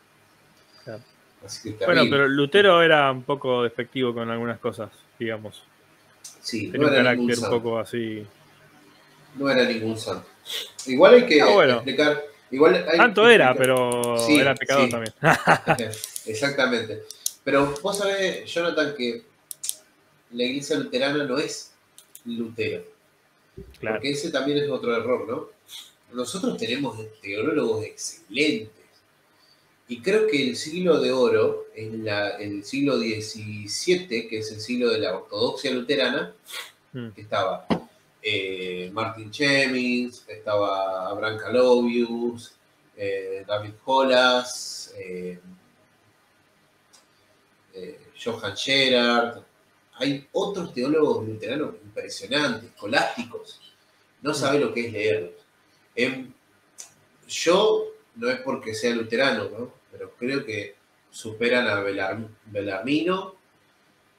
Claro. Así que Bueno, terrible. pero Lutero era un poco despectivo con algunas cosas, digamos. Sí, Tenía no un era ningún carácter un santo. poco así. No era ningún santo. Igual hay que Bueno, explicar. Igual hay santo que era, explicar. pero era Sí, pecador sí. también. Exactamente. Pero vos sabés, Jonathan, que la iglesia luterana no es Lutero. Claro. Porque ese también es otro error, ¿no? Nosotros tenemos teólogos excelentes. Y creo que el siglo de oro, el siglo XVII, que es el siglo de la ortodoxia luterana, que estaba Martin Chemins, estaba Abraham Calovius, David Hollas, Johann Gerard. Hay otros teólogos luteranos impresionantes, escolásticos. No sabe lo que es leerlos. Yo, no es porque sea luterano, ¿no? Pero creo que superan a Bellarmino,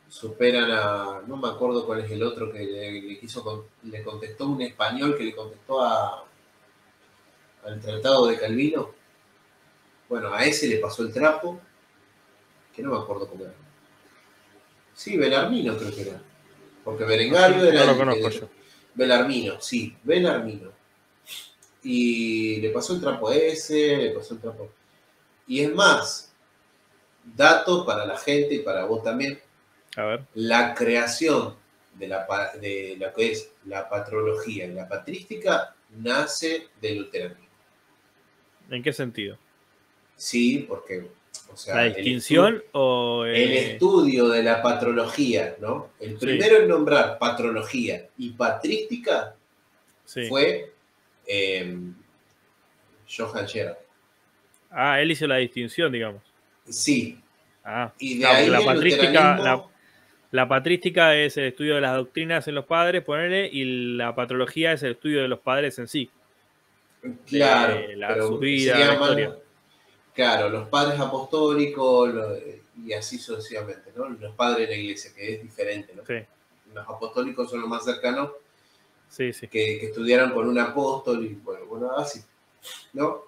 superan a, no me acuerdo cuál es el otro que le contestó un español que le contestó al Tratado de Calvino. Bueno, a ese le pasó el trapo, que no me acuerdo cómo era. Sí, Bellarmino creo que era. Porque Berengario era No lo conozco yo. Bellarmino, sí, Bellarmino. Y le pasó el trapo a ese, le pasó el trapo. Y es más, dato para la gente y para vos también. A ver. La creación de lo que es la patrología y la patrística nace del luteranismo. ¿En qué sentido? Sí, porque, o sea, ¿La distinción o...? El estudio de la patrología, ¿no? El primero en nombrar patrología y patrística fue Johann Gerard. Ah, él hizo la distinción, digamos. Sí, Y de Claro, porque ahí la el patrística, luteranismo, la patrística es el estudio de las doctrinas en los padres, ponele, y la patrología es el estudio de los padres en sí, claro, de su pero vida, la sería más, historia. claro, los padres apostólicos y así sucesivamente, ¿no? Los padres de la iglesia, que es diferente, ¿no? Sí, Los apostólicos son los más cercanos sí, sí. que estudiaron con un apóstol y bueno, así, ¿no?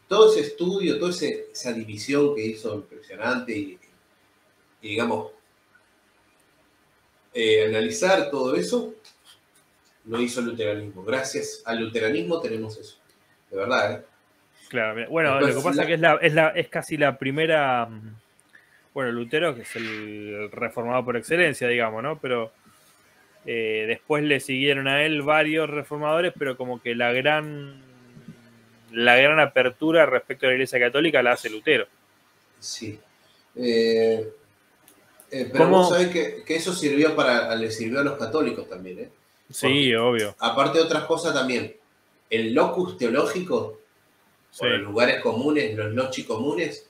Todo ese estudio, toda esa división que hizo impresionante y digamos, analizar todo eso, lo hizo el luteranismo. Gracias al luteranismo tenemos eso, de verdad, ¿eh? Claro, mira. Bueno, lo que Después, pasa es que es casi la primera. Bueno, Lutero, que es el reformado por excelencia, digamos, ¿no? Pero después le siguieron a él varios reformadores, pero como que la gran apertura respecto a la Iglesia Católica la hace Lutero. sí. Eh, pero vos ¿Cómo? sabés que eso le sirvió a los católicos también, ¿eh? Sí, Porque, obvio. aparte de otras cosas también, el locus teológico, Sí. o los lugares comunes, los loci comunes,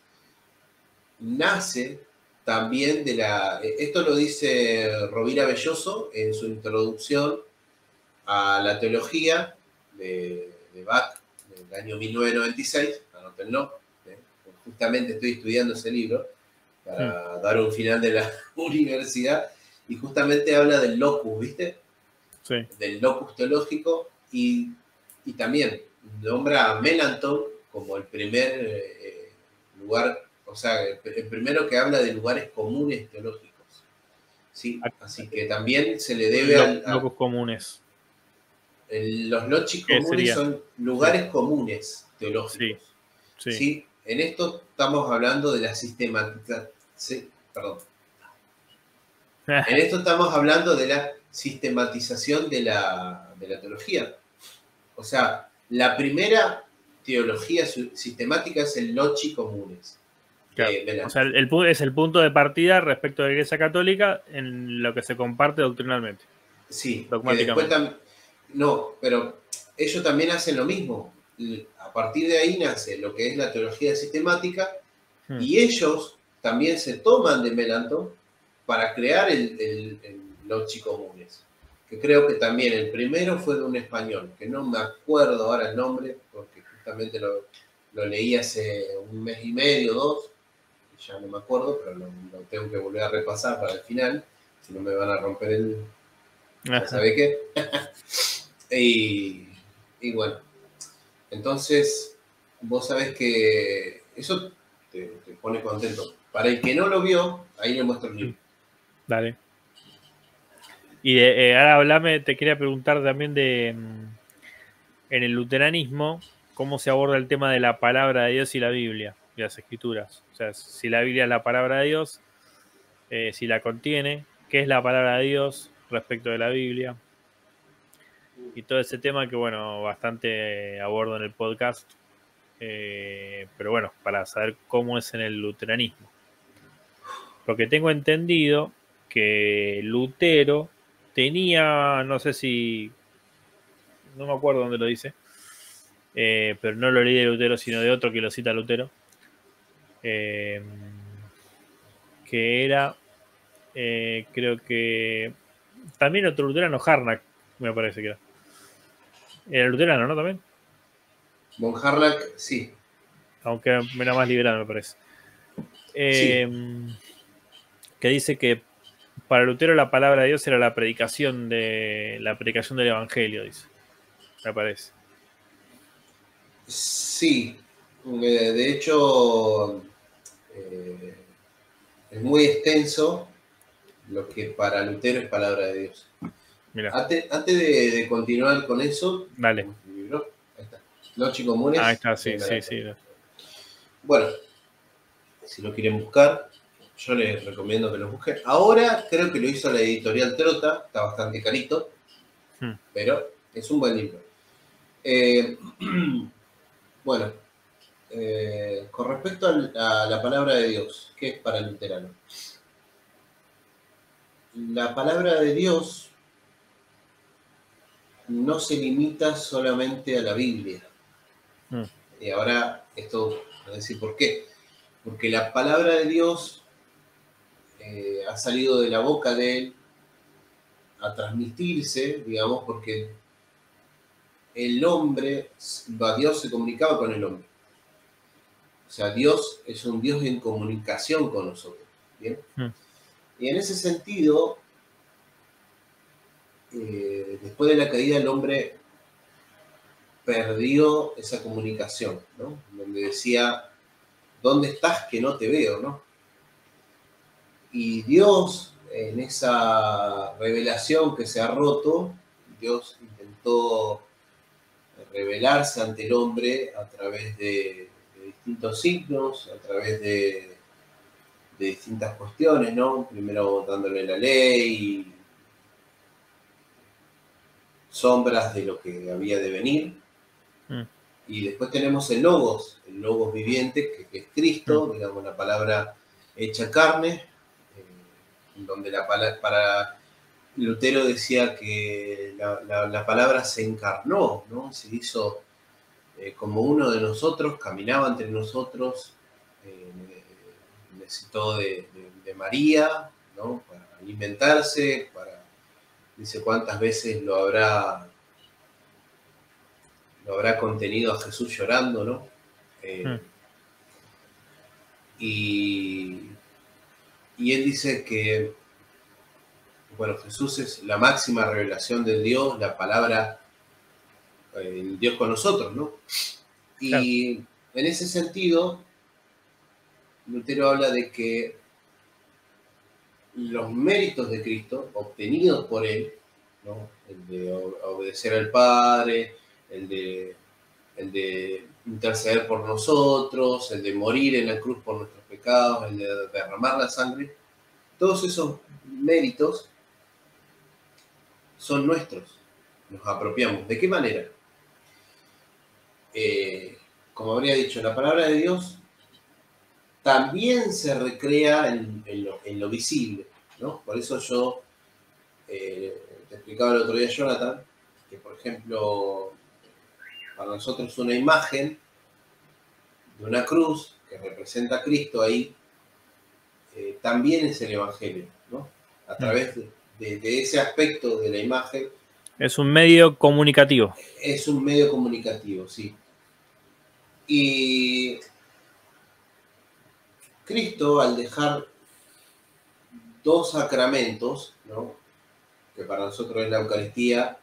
nace también de esto lo dice Rovira Belloso en su introducción a la teología de Bach del año 1996, anótenlo, justamente estoy estudiando ese libro para dar un final de la universidad, y justamente habla del locus, ¿viste? Sí. Del locus teológico, y también nombra a Melanchthon como el primer lugar, o sea, el primero que habla de lugares comunes teológicos. ¿Sí? Así que también se le debe Locos comunes. los lochis ¿Qué comunes sería? son Sí, lugares comunes sí, teológicos. sí. ¿Sí? En esto estamos hablando de la sistematización. Sí, perdón. En esto estamos hablando de la sistematización de la teología. O sea, la primera teología sistemática es el loci comunes Claro. de O sea, Melanchthon. es el punto de partida respecto a la Iglesia Católica en lo que se comparte doctrinalmente, Sí, que después dogmáticamente. también. No, pero ellos también hacen lo mismo. A partir de ahí nace lo que es la teología sistemática, Hmm. y ellos también se toman de Melanchthon para crear el loci comunes. Que creo que también el primero fue de un español, que no me acuerdo ahora el nombre, porque justamente lo leí hace un mes y medio, dos, ya no me acuerdo, pero lo tengo que volver a repasar para el final, si no me van a romper ya Ajá. sabe qué. y, y bueno, entonces vos sabés que eso te pone contento. Para el que no lo vio, ahí le muestro el libro. Dale. Y ahora hablame, te quería preguntar también en el luteranismo, cómo se aborda el tema de la palabra de Dios y la Biblia y las escrituras. O sea, si la Biblia es la palabra de Dios, si la contiene, qué es la palabra de Dios respecto de la Biblia. Y todo ese tema que, bueno, bastante abordo en el podcast. Pero bueno, para saber cómo es en el luteranismo. Porque tengo entendido que Lutero tenía, no sé si, no me acuerdo dónde lo dice, pero no lo leí de Lutero, sino de otro que lo cita Lutero, eh, que era, creo que, también otro luterano, Harnack, me parece que era. Era luterano, ¿no? También, Von Harnack, sí, aunque era más liberal, me parece. sí, Eh, que dice que para Lutero la palabra de Dios era la predicación del Evangelio, dice, me parece. sí. De hecho, eh, es muy extenso lo que para Lutero es palabra de Dios. Mira, Antes de continuar con eso, dale. tenemos el libro. Ahí está. Loci Ahí comunes está, de sí, sí, Melanchthon. sí. Bueno, si lo quieren buscar, yo les recomiendo que lo busquen. Ahora creo que lo hizo la editorial Trota, está bastante carito, Hmm. pero es un buen libro. Eh, bueno, con respecto a la palabra de Dios, ¿qué es para el luterano? La palabra de Dios no se limita solamente a la Biblia. Hmm. Y ahora esto, voy a decir por qué. Porque la palabra de Dios ha salido de la boca de él a transmitirse, digamos, porque el hombre, Dios se comunicaba con el hombre. O sea, Dios es un Dios en comunicación con nosotros. ¿Bien? Y en ese sentido, después de la caída, el hombre perdió esa comunicación, ¿no? Donde decía, ¿dónde estás que no te veo, no? Y Dios, en esa revelación que se ha roto, Dios intentó revelarse ante el hombre a través de distintos signos, a través de distintas cuestiones, ¿no? Primero dándole la ley, sombras de lo que había de venir. Y después tenemos el Logos viviente, que es Cristo, digamos, la palabra hecha carne, donde la palabra, para Lutero decía que la palabra se encarnó, ¿no? Se hizo como uno de nosotros, caminaba entre nosotros, necesitó de María, ¿no? Para alimentarse, dice cuántas veces lo habrá contenido a Jesús llorando, ¿no? Y él dice que, bueno, Jesús es la máxima revelación de Dios, la palabra, Dios con nosotros, ¿no? Y claro, en ese sentido, Lutero habla de que los méritos de Cristo, obtenidos por él, ¿no? El de obedecer al Padre, el de interceder por nosotros, el de morir en la cruz por nuestros pecados, el de derramar la sangre, todos esos méritos son nuestros, nos apropiamos. ¿De qué manera? Como habría dicho, la palabra de Dios también se recrea en lo visible, ¿no? Por eso yo te explicaba el otro día, Jonathan, que por ejemplo, para nosotros una imagen de una cruz que representa a Cristo ahí, también es el Evangelio, ¿no? A través de ese aspecto de la imagen. Es un medio comunicativo. Es un medio comunicativo, sí. Y Cristo, al dejar dos sacramentos, ¿no? Que para nosotros es la Eucaristía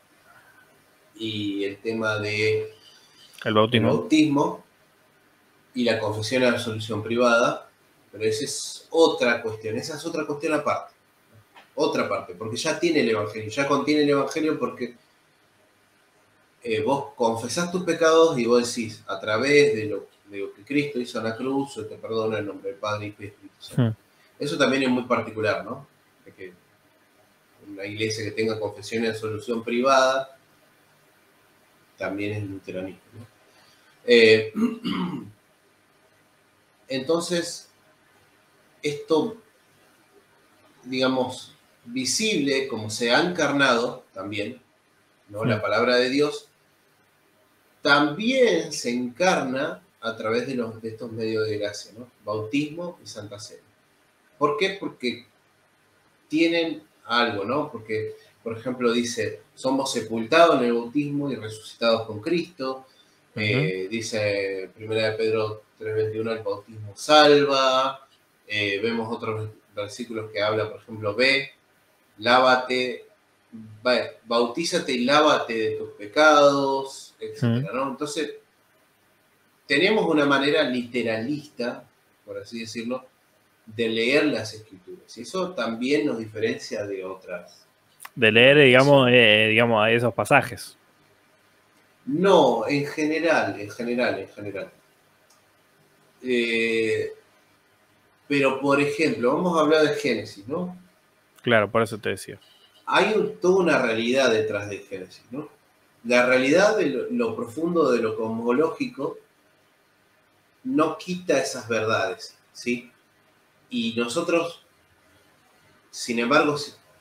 y el tema de el bautismo y la confesión y la absolución privada, pero esa es otra cuestión, aparte. Otra parte, porque ya tiene el Evangelio, ya contiene el Evangelio porque vos confesás tus pecados y vos decís, a través de lo que Cristo hizo en la cruz, yo te perdono en nombre del Padre, Hijo y Espíritu Santo. Eso también es muy particular, ¿no? De que una iglesia que tenga confesión y absolución privada también es luteranismo, ¿no? Entonces, esto, digamos, visible, como se ha encarnado también, ¿no? La palabra de Dios, también se encarna a través de estos medios de gracia, ¿no? Bautismo y Santa Cena. ¿Por qué? Porque tienen algo, ¿no? Porque, por ejemplo, dice, somos sepultados en el bautismo y resucitados con Cristo. Dice 1 Pedro 3:21, el bautismo salva. Vemos otros versículos que habla, por ejemplo, lávate, bautízate y lávate de tus pecados, etc., ¿no? Entonces, tenemos una manera literalista, por así decirlo, de leer las escrituras. Y eso también nos diferencia de otras. De leer, digamos, a esos pasajes. No, en general. Pero, por ejemplo, vamos a hablar de Génesis, ¿no? Claro, por eso te decía. Hay toda una realidad detrás de Génesis, ¿no? La realidad de lo profundo de lo cosmológico no quita esas verdades, ¿sí? Y nosotros, sin embargo,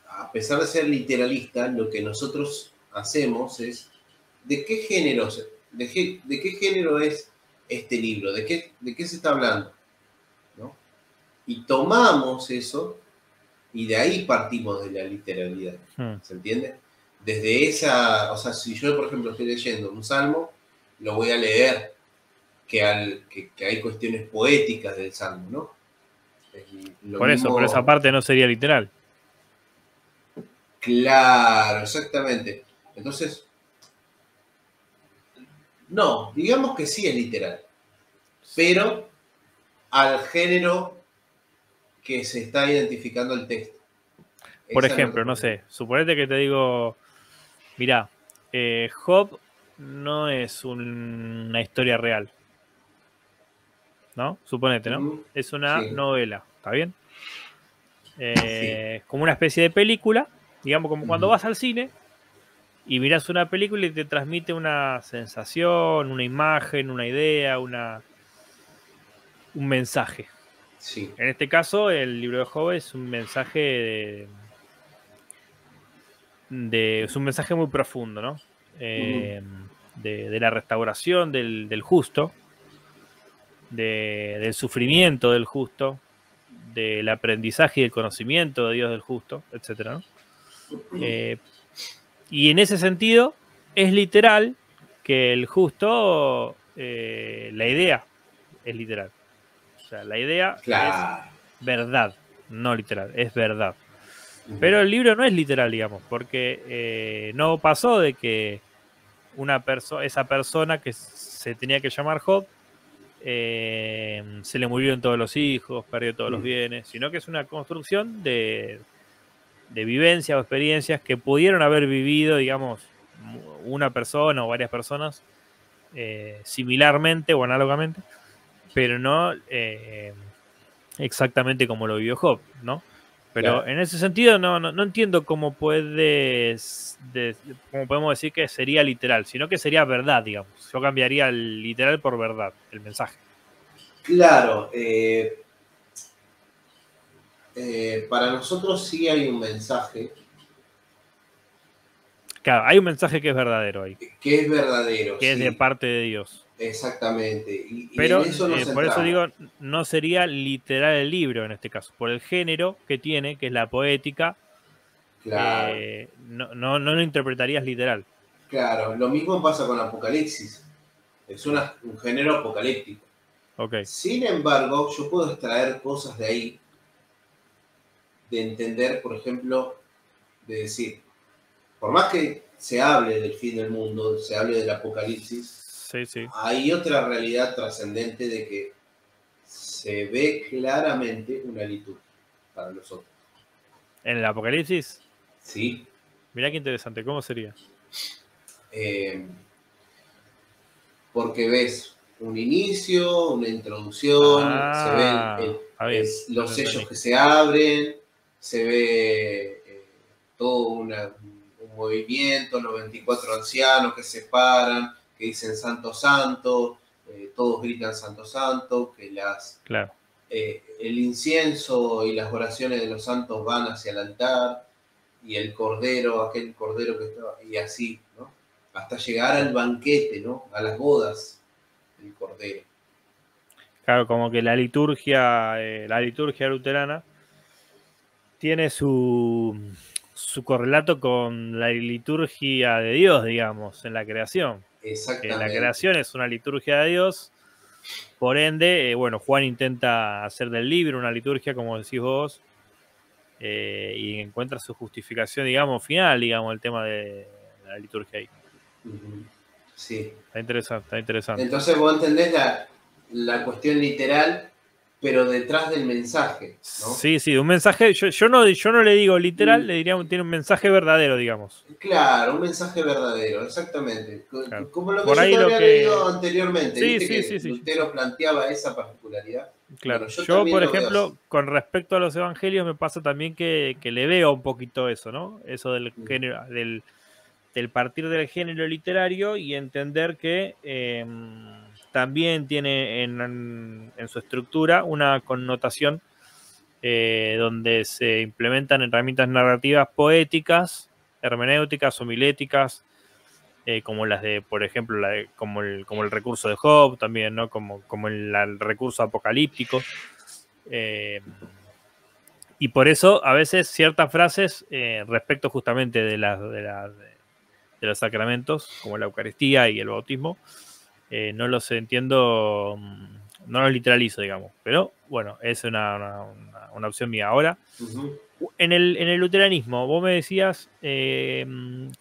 a pesar de ser literalista, lo que nosotros hacemos es, ¿de qué género es este libro? ¿De qué se está hablando? ¿No? Y tomamos eso Y de ahí partimos de la literalidad. Hmm. ¿Se entiende? Desde esa, o sea, si yo, por ejemplo, estoy leyendo un salmo, lo voy a leer que hay cuestiones poéticas del salmo, ¿no? Lo Por eso, pero esa mismo, parte no sería literal. claro, exactamente. Entonces, no, digamos que sí es literal, pero al género que se está identificando el texto. Por Esa es ejemplo, no sé, suponete que te digo, mirá, Job no es una historia real, ¿no? Suponete, ¿no? Ujú. Es una Sí, novela, ¿está bien? sí. Como una especie de película, digamos, como cuando Ujú. vas al cine y miras una película y te transmite una sensación, una imagen, una idea, un mensaje. Sí. En este caso, el libro de Job es un mensaje es un mensaje muy profundo, ¿no? Ujú. De la restauración del justo, del sufrimiento del justo, del aprendizaje y del conocimiento de Dios del justo, etcétera, ¿no? Eh, y en ese sentido, es literal que el justo, la idea es literal. O sea, la idea es Claro. verdad, no literal, es verdad. Ujú. Pero el libro no es literal, digamos, porque no pasó de que esa persona que se tenía que llamar Job se le murieron todos los hijos, perdió todos los Ujú. bienes, sino que es una construcción de vivencias o experiencias que pudieron haber vivido, digamos, una persona o varias personas similarmente o análogamente, pero no exactamente como lo vivió Job, ¿no? Pero Claro. en ese sentido no entiendo cómo cómo podemos decir que sería literal, sino que sería verdad, digamos. Yo cambiaría el literal por verdad, el mensaje. Claro, para nosotros sí hay un mensaje Claro, hay un mensaje que es verdadero ahí, que es verdadero, que es de sí, parte de Dios. exactamente. Y en Pero eso nos por eso centramos. digo, no sería literal el libro en este caso, por el género que tiene, que es la poética, Claro, no lo interpretarías literal. claro. Lo mismo pasa con Apocalipsis. Es Claro. un género apocalíptico. Ok, Sin embargo, yo puedo extraer cosas de ahí, de entender, por ejemplo, de decir, por más que se hable del fin del mundo, se hable del apocalipsis, sí, sí. hay otra realidad trascendente de que se ve claramente una liturgia para nosotros. En el Apocalipsis, ¿Sí? mirá qué interesante, ¿cómo sería? Eh, porque ves un inicio, una introducción, se ven Está bien, ya te los sellos entendí. que se abren, se ve todo un movimiento, los 24 ancianos que se paran, que dicen Santo Santo, todos gritan Santo Santo, que Claro. el incienso y las oraciones de los santos van hacia el altar, y el cordero, aquel cordero que estaba, y así, ¿no? Hasta llegar al banquete, ¿no? A las bodas del cordero. Claro, como que la liturgia luterana tiene su correlato con la liturgia de Dios, digamos, en la creación. Que la Exactamente. creación es una liturgia de Dios, por ende, bueno, Juan intenta hacer del libro una liturgia, como decís vos, y encuentra su justificación, digamos, final, digamos, el tema de la liturgia ahí. Ujú. Sí. Está interesante, está interesante. Entonces vos entendés la cuestión literal, pero detrás del mensaje, ¿no? Sí, sí, un mensaje, yo no le digo literal, le diría tiene un mensaje verdadero, digamos. Claro, un mensaje verdadero, exactamente. Claro. Como lo que Por yo ahí te lo había leído que... anteriormente, Sí, viste sí, que sí, sí, Lutero planteaba esa particularidad. Bueno, claro. yo Yo, también por lo veo así. ejemplo, con respecto a los evangelios, me pasa también que le veo un poquito eso, ¿no? Eso del Ujú. género, del partir del género literario y entender que también tiene en su estructura una connotación donde se implementan herramientas narrativas poéticas, hermenéuticas, homiléticas, como las de, por ejemplo, como el recurso de Job, también, ¿no? Como el recurso apocalíptico. Eh, Y por eso a veces ciertas frases respecto justamente de los sacramentos, como la Eucaristía y el bautismo, no los entiendo, no los literalizo, digamos. Pero bueno, es una opción mía. Ahora, en el luteranismo, vos me decías que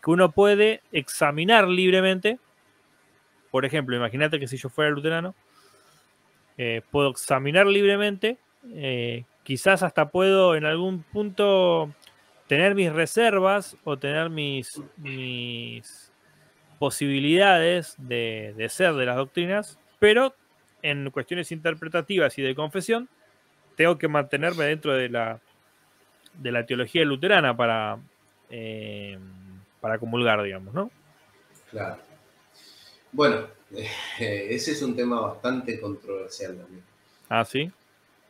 uno puede examinar libremente. Por ejemplo, imagínate que si yo fuera luterano, puedo examinar libremente, quizás hasta puedo en algún punto tener mis reservas o tener mis posibilidades de ser de las doctrinas, pero en cuestiones interpretativas y de confesión, tengo que mantenerme dentro de la teología luterana para comulgar, digamos, ¿no? Claro. Bueno, ese es un tema bastante controversial también. Ah, sí.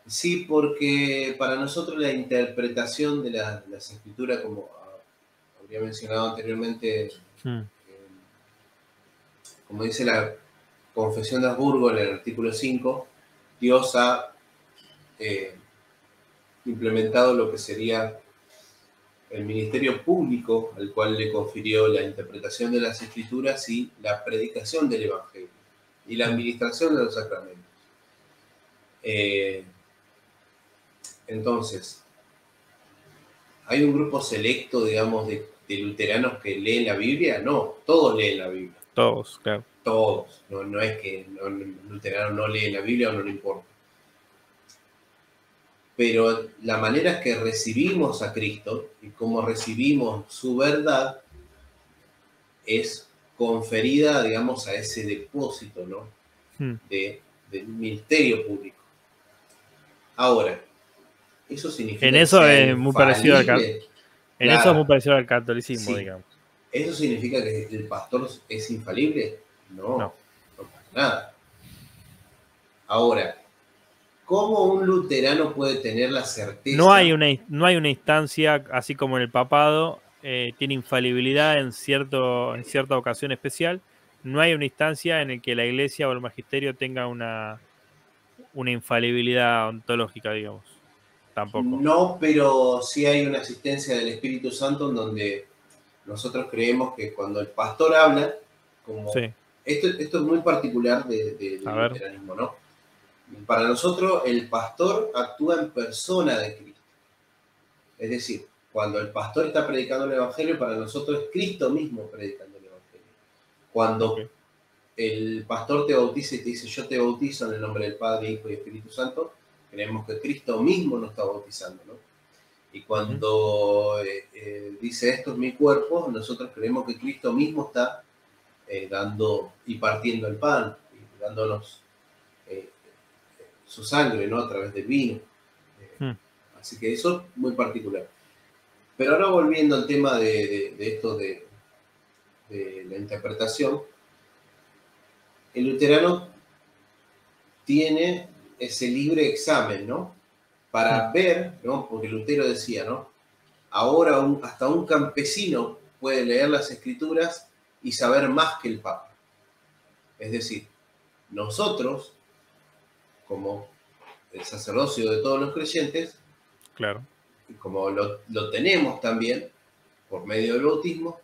Sí, porque para nosotros la interpretación de las escrituras, como habría mencionado anteriormente, como dice la Confesión de Habsburgo en el artículo 5, Dios ha implementado lo que sería el ministerio público al cual le confirió la interpretación de las escrituras y la predicación del evangelio y la administración de los sacramentos. Entonces, ¿hay un grupo selecto, digamos, de luteranos que leen la Biblia? No, todos leen la Biblia. Todos, claro. Todos. No es que el luterano no lee la Biblia o no le importa. Pero la manera que recibimos a Cristo y cómo recibimos su verdad es conferida, digamos, a ese depósito, ¿no? Del ministerio público. Ahora, ¿eso significa en eso que sea es muy parecido infalible? En eso es muy parecido al catolicismo, Sí. digamos. ¿Eso significa que el pastor es infalible? No para nada. Ahora, ¿cómo un luterano puede tener la certeza? No hay una instancia, así como en el papado, tiene infalibilidad en cierta ocasión especial. No hay una instancia en la que la iglesia o el magisterio tenga una infalibilidad ontológica, digamos. Tampoco. No, pero sí hay una asistencia del Espíritu Santo en donde nosotros creemos que cuando el pastor habla, como Sí. esto es muy particular del luteranismo, ¿no? Para nosotros el pastor actúa en persona de Cristo. Es decir, cuando el pastor está predicando el Evangelio, para nosotros es Cristo mismo predicando el Evangelio. Cuando el pastor te bautiza y te dice, yo te bautizo en el nombre del Padre, Hijo y Espíritu Santo, creemos que Cristo mismo nos está bautizando, ¿no? Y cuando dice, esto es mi cuerpo, nosotros creemos que Cristo mismo está dando y partiendo el pan, y dándonos su sangre, ¿no? A través del vino. Así que eso es muy particular. Pero ahora volviendo al tema de esto de la interpretación, el luterano tiene ese libre examen, ¿no? Para ver, ¿no? Porque Lutero decía, ¿no? Ahora hasta un campesino puede leer las escrituras y saber más que el Papa. Es decir, nosotros, como el sacerdocio de todos los creyentes, claro, y como lo tenemos también por medio del bautismo,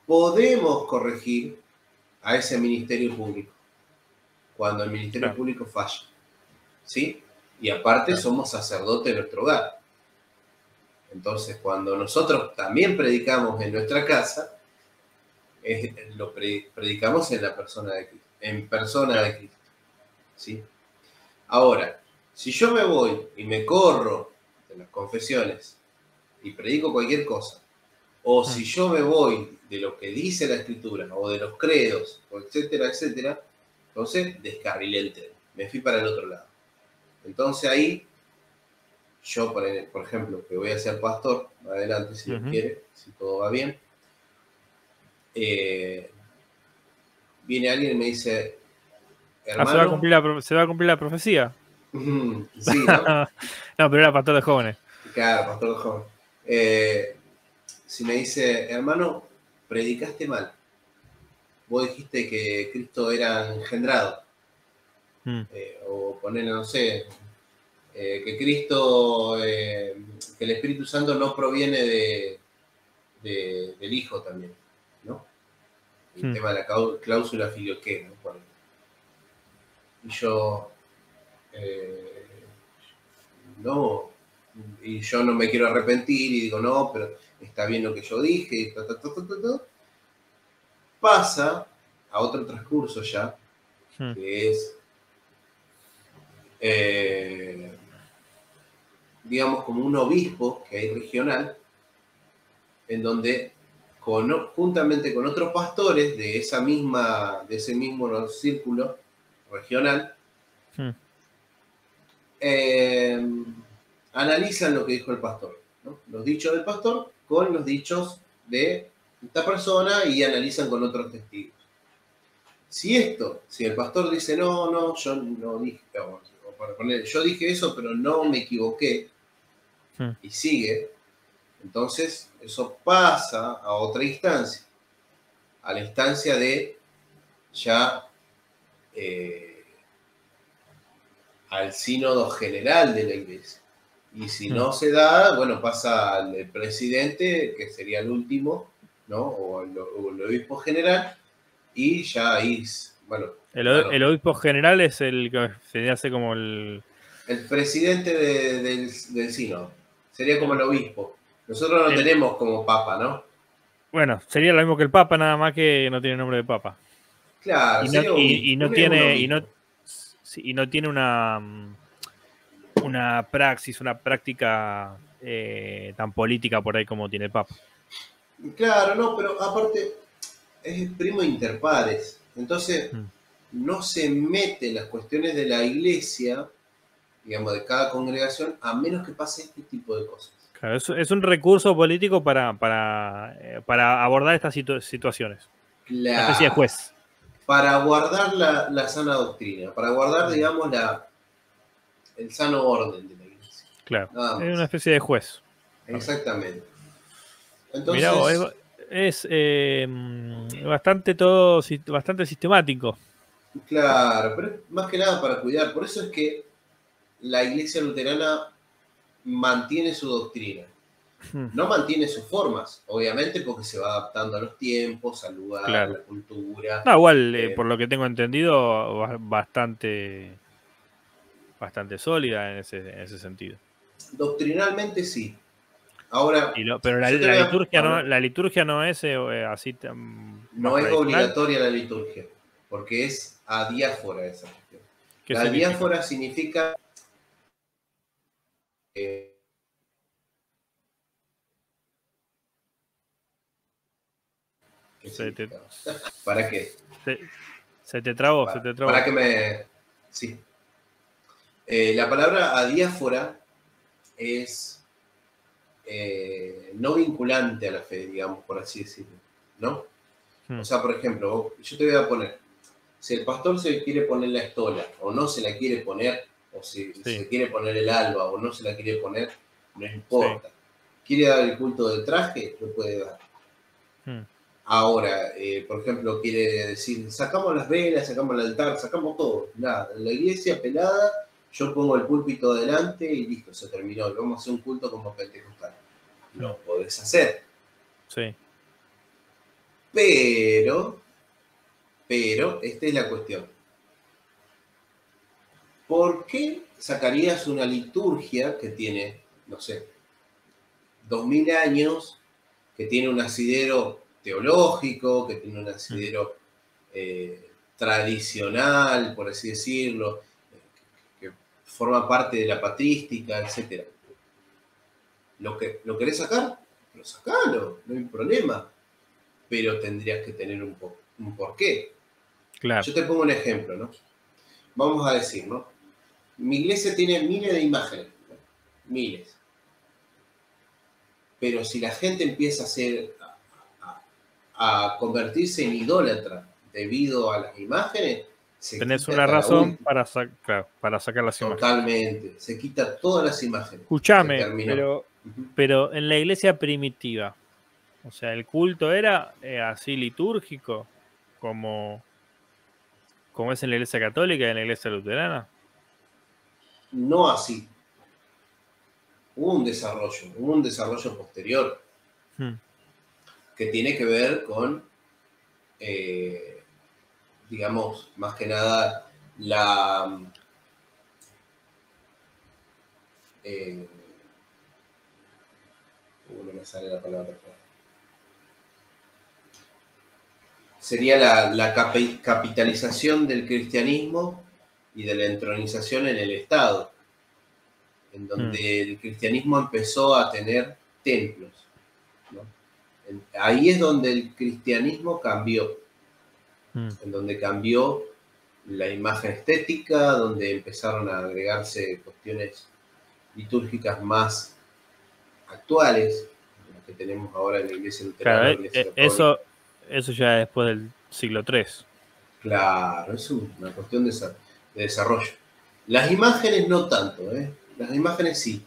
podemos corregir a ese ministerio público cuando el ministerio público falla. ¿Sí? Y aparte somos sacerdotes de nuestro hogar. Entonces, cuando nosotros también predicamos en nuestra casa, lo predicamos en la persona de Cristo, en persona de Cristo. ¿Sí? Ahora, si yo me voy y me corro de las confesiones y predico cualquier cosa, o si yo me voy de lo que dice la Escritura, o de los credos, o etcétera, etcétera, entonces descarrilé el tren, me fui para el otro lado. Entonces ahí, yo, por ejemplo, que voy a ser pastor, más adelante, si Dios quiere, si todo va bien, viene alguien y me dice, hermano... se va a cumplir la profecía. Sí, ¿no? No, pero era pastor de jóvenes. Claro, pastor de jóvenes. Si me dice, hermano, predicaste mal. Vos dijiste que Cristo era engendrado. O ponerle, no sé, que Cristo, que el Espíritu Santo no proviene del Hijo también, ¿no? El tema de la cláusula filioque, ¿no? Y yo, no, y yo no me quiero arrepentir y digo, no, pero está bien lo que yo dije, y pasa a otro transcurso ya, que es, digamos, como un obispo que hay regional, en donde juntamente con otros pastores de ese mismo círculo regional, analizan lo que dijo el pastor, ¿no? Los dichos del pastor con los dichos de esta persona y analizan con otros testigos. Si el pastor dice, no, yo no dije, o para poner, yo dije eso, pero no me equivoqué, y sigue, entonces eso pasa a otra instancia, a la instancia de ya al sínodo general de la iglesia. Y si no se da, bueno, pasa al presidente, que sería el último, ¿no? O el obispo general, y ya ahí, bueno. El obispo general es el que se hace como el presidente del sínodo. Sería como el obispo. Nosotros no tenemos como papa, ¿no? Bueno, sería lo mismo que el papa, nada más que no tiene nombre de papa. Claro, y no tiene una praxis, una práctica tan política por ahí como tiene el papa. Claro, no, pero aparte es primo inter pares. Entonces no se mete en las cuestiones de la iglesia, digamos, de cada congregación, a menos que pase este tipo de cosas. Claro, es un recurso político para abordar estas situaciones. Claro, una especie de juez. Para guardar la sana doctrina, para guardar, digamos, el sano orden de la iglesia. Claro, es una especie de juez. Exactamente. Entonces, mirá, es bastante sistemático. Claro, pero más que nada para cuidar. Por eso es que la iglesia luterana mantiene su doctrina. No mantiene sus formas, obviamente, porque se va adaptando a los tiempos, al lugar, claro, a la cultura. No, igual, por lo que tengo entendido, bastante sólida en ese sentido. Doctrinalmente sí. Ahora, pero la liturgia no es así tan. No es obligatoria la liturgia, porque es adiáfora esa cuestión. La adiáfora significa ¿Para qué? Se te trabó. Para que me... Sí. La palabra adiáfora es no vinculante a la fe, digamos, por así decirlo, ¿no? O sea, por ejemplo, yo te voy a poner, si el pastor se quiere poner la estola o no se la quiere poner, o si se quiere poner el alba o no se la quiere poner, no importa. Sí. ¿Quiere dar el culto del traje? Lo puede dar. Ahora, por ejemplo, quiere decir, sacamos las velas, sacamos el altar, sacamos todo. Nada, en la iglesia pelada, yo pongo el púlpito adelante y listo, se terminó. Vamos a hacer un culto como pentecostal. Lo podés hacer. Sí. Pero, esta es la cuestión. ¿Por qué sacarías una liturgia que tiene, no sé, 2000 años, que tiene un asidero teológico, que tiene un asidero tradicional, por así decirlo, que forma parte de la patrística, etc.? ¿Lo querés sacar? Pero sacalo, no hay problema. Pero tendrías que tener un porqué. Claro. Yo te pongo un ejemplo, ¿no? Vamos a decir, ¿no? Mi iglesia tiene miles de imágenes, ¿no? Miles. Pero si la gente empieza a convertirse en idólatra debido a las imágenes, tenés una razón para sacar las imágenes. Totalmente, se quita todas las imágenes. Escuchame, pero en la iglesia primitiva, o sea, el culto era así litúrgico, como es en la iglesia católica y en la iglesia luterana. No así. hubo un desarrollo posterior que tiene que ver con, digamos, más que nada, no me sale la palabra. Sería la capitalización del cristianismo y de la entronización en el Estado, en donde el cristianismo empezó a tener templos, ¿no? Ahí es donde el cristianismo cambió, en donde cambió la imagen estética, donde empezaron a agregarse cuestiones litúrgicas más actuales, las que tenemos ahora en la Iglesia Luterana, Claro, la Iglesia Católica. eso ya después del siglo III. Claro, es una cuestión de desarrollo. Las imágenes no tanto, ¿eh? Las imágenes sí.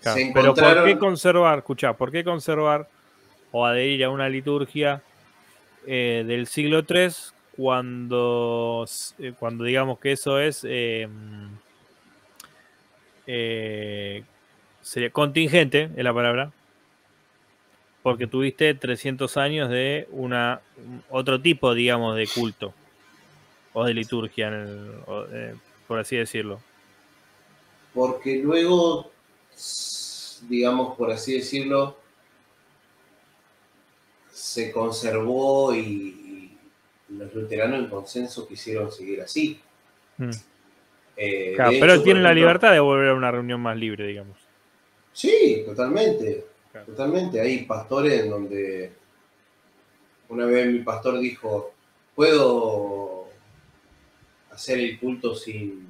Claro, Se pero ¿por qué encontraron... conservar, escuchá, por qué conservar o adherir a una liturgia del siglo III cuando digamos que eso es sería contingente, es la palabra, porque tuviste 300 años de otro tipo, digamos, de culto o de liturgia, por así decirlo. Porque luego, digamos, por así decirlo, se conservó y los luteranos en consenso quisieron seguir así. Claro, De pero hecho, por tienen la ejemplo, libertad de volver a una reunión más libre, digamos. sí, totalmente, Claro. totalmente. Hay pastores en donde una vez mi pastor dijo, ¿puedo hacer el culto sin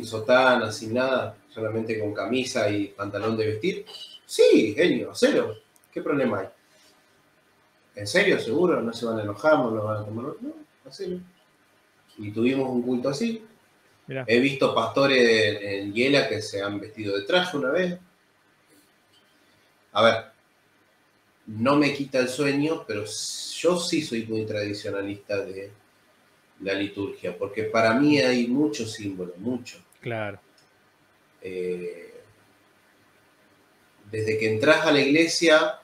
sotana, sin nada, solamente con camisa y pantalón de vestir? Sí, genio, hacelo. ¿Qué problema hay? ¿En serio? ¿Seguro? ¿No se van a enojar? ¿No lo van a tomar? No, hacelo. Y tuvimos un culto así. Mirá. He visto pastores en Yela que se han vestido de traje una vez. A ver, no me quita el sueño, pero yo sí soy muy tradicionalista de la liturgia, porque para mí hay muchos símbolos, muchos. Claro. Desde que entras a la iglesia,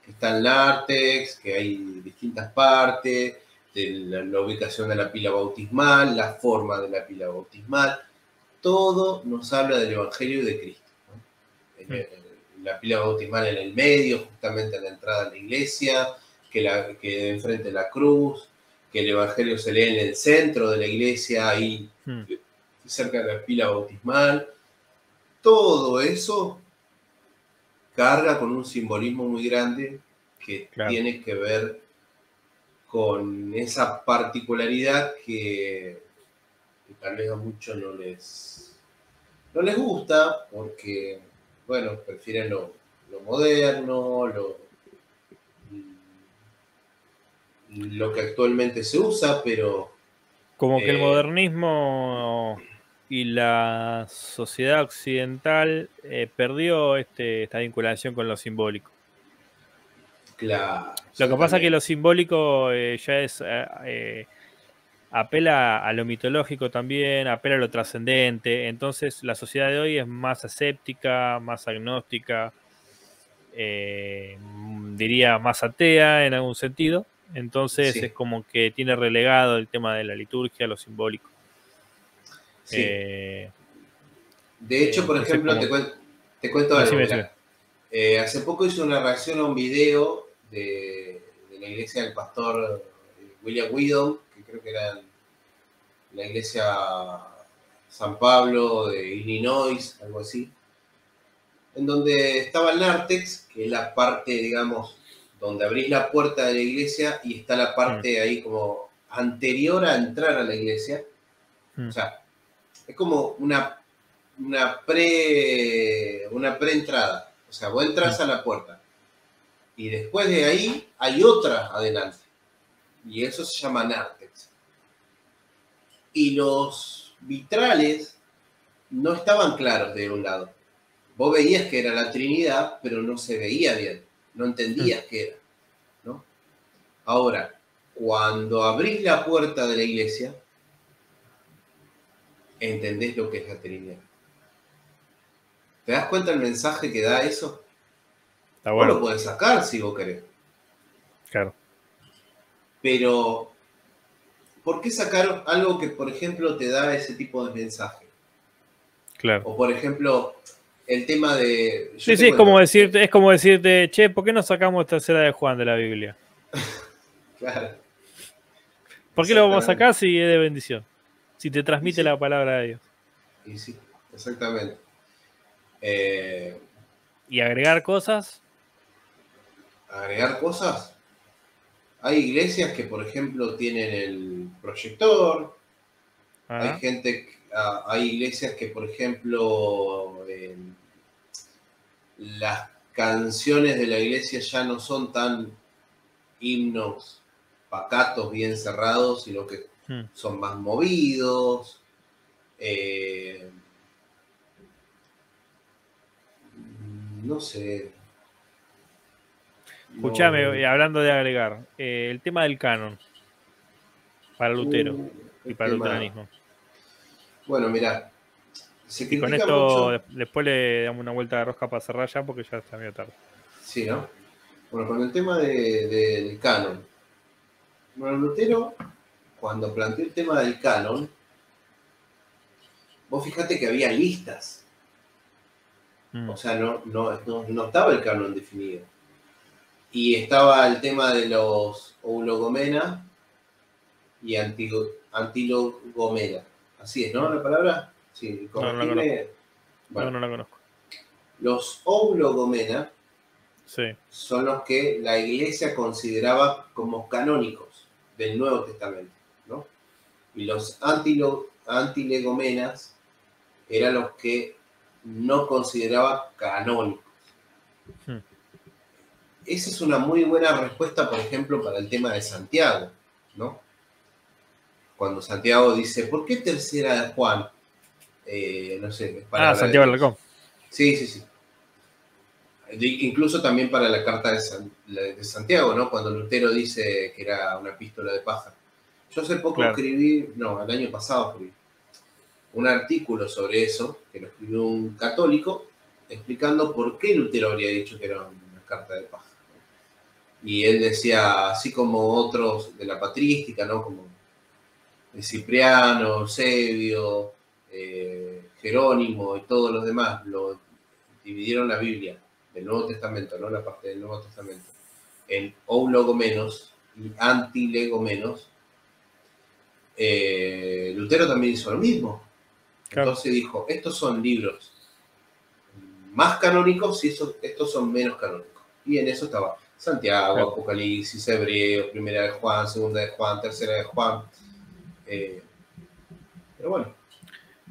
que está el nártex, que hay distintas partes, de la ubicación de la pila bautismal, la forma de la pila bautismal, todo nos habla del Evangelio de Cristo, ¿no? La pila bautismal en el medio, justamente en la entrada a la iglesia, que enfrente la cruz, que el Evangelio se lee en el centro de la iglesia, ahí cerca de la pila bautismal. Todo eso carga con un simbolismo muy grande que tiene que ver con esa particularidad que tal vez a muchos no les gusta, porque, bueno, prefieren lo moderno, lo que actualmente se usa, pero... Como que el modernismo y la sociedad occidental perdió esta vinculación con lo simbólico. Claro. Lo que pasa es que lo simbólico ya es... apela a lo mitológico también, apela a lo trascendente. Entonces la sociedad de hoy es más escéptica, más agnóstica, diría más atea en algún sentido. Entonces Sí. es como que tiene relegado el tema de la liturgia, lo simbólico. Sí. De hecho, por ejemplo, como... te cuento algo. Decime. Hace poco hice una reacción a un video de la iglesia del pastor William Whedon, que creo que era la iglesia San Pablo de Illinois, algo así, en donde estaba el nártex, que es la parte, digamos, donde abrís la puerta de la iglesia y está la parte ahí como anterior a entrar a la iglesia. O sea, es como una preentrada. O sea, vos entras a la puerta y después de ahí hay otra adelante. Y eso se llama nártex. Y los vitrales no estaban claros de un lado. Vos veías que era la Trinidad, pero no se veía bien. No entendías qué era, ¿no? Ahora, cuando abrís la puerta de la iglesia, entendés lo que es la Trinidad. ¿Te das cuenta el mensaje que da eso? Está Vos bueno. lo podés sacar si vos querés. Claro. Pero, ¿por qué sacar algo que, por ejemplo, te da ese tipo de mensaje? Claro. O, por ejemplo, el tema de... Yo Sí, te sí, cuento. es como decirte, che, ¿por qué no sacamos tercera de Juan de la Biblia? Claro, ¿Por qué lo vamos a exactamente. sacar si es de bendición? Si te Y transmite sí, la palabra de Dios. y sí, exactamente. Eh, Y agregar cosas. agregar cosas. Hay iglesias que, por ejemplo, tienen el proyector. Hay Ah, gente, hay iglesias que, por ejemplo, las canciones de la iglesia ya no son tan himnos pacatos, bien cerrados, sino que hmm. son más movidos. eh, no sé. No, Escuchame, hablando de agregar, el tema del canon para Lutero y el para el tema. luteranismo. Bueno, mira, se Y con critica esto mucho. después le damos una vuelta de rosca para cerrar ya porque ya está medio tarde. Sí, ¿no? Bueno, con el tema del canon. Bueno, Lutero, cuando planteó el tema del canon, vos fijate que había listas. O Mm, sea, no estaba el canon definido. Y estaba el tema de los Oulogomena y Antilogomena. Así es, ¿no? mm. La palabra. Sí, No, no la conozco. corregime. No, Bueno, no la conozco. los Oulogomena Sí. son los que la iglesia consideraba como canónicos del Nuevo Testamento, ¿no? Y los antilegomenas eran los que no consideraba canónicos. Hmm. Esa es una muy buena respuesta, por ejemplo, para el tema de Santiago, ¿no? Cuando Santiago dice, ¿por qué tercera de Juan? No sé, es Ah, palabra de Santiago Dios. Alarcón. Sí, sí, sí. Incluso también para la carta de Santiago, ¿no? Cuando Lutero dice que era una epístola de paja. Yo hace poco Claro. escribí, no, el año pasado escribí, un artículo sobre eso, que lo escribió un católico, explicando por qué Lutero habría dicho que era una carta de paja. Y él decía, así como otros de la patrística, ¿no? Como Cipriano, Eusebio, Jerónimo y todos los demás, lo dividieron la Biblia del Nuevo Testamento, ¿no? La parte del Nuevo Testamento, en oulogomenos y antilegomenos. Lutero también hizo lo mismo. Claro. Entonces dijo, estos son libros más canónicos y estos son menos canónicos. Y en eso estaba Santiago, Claro. Apocalipsis, Hebreos, Primera de Juan, Segunda de Juan, Tercera de Juan. Eh, pero bueno,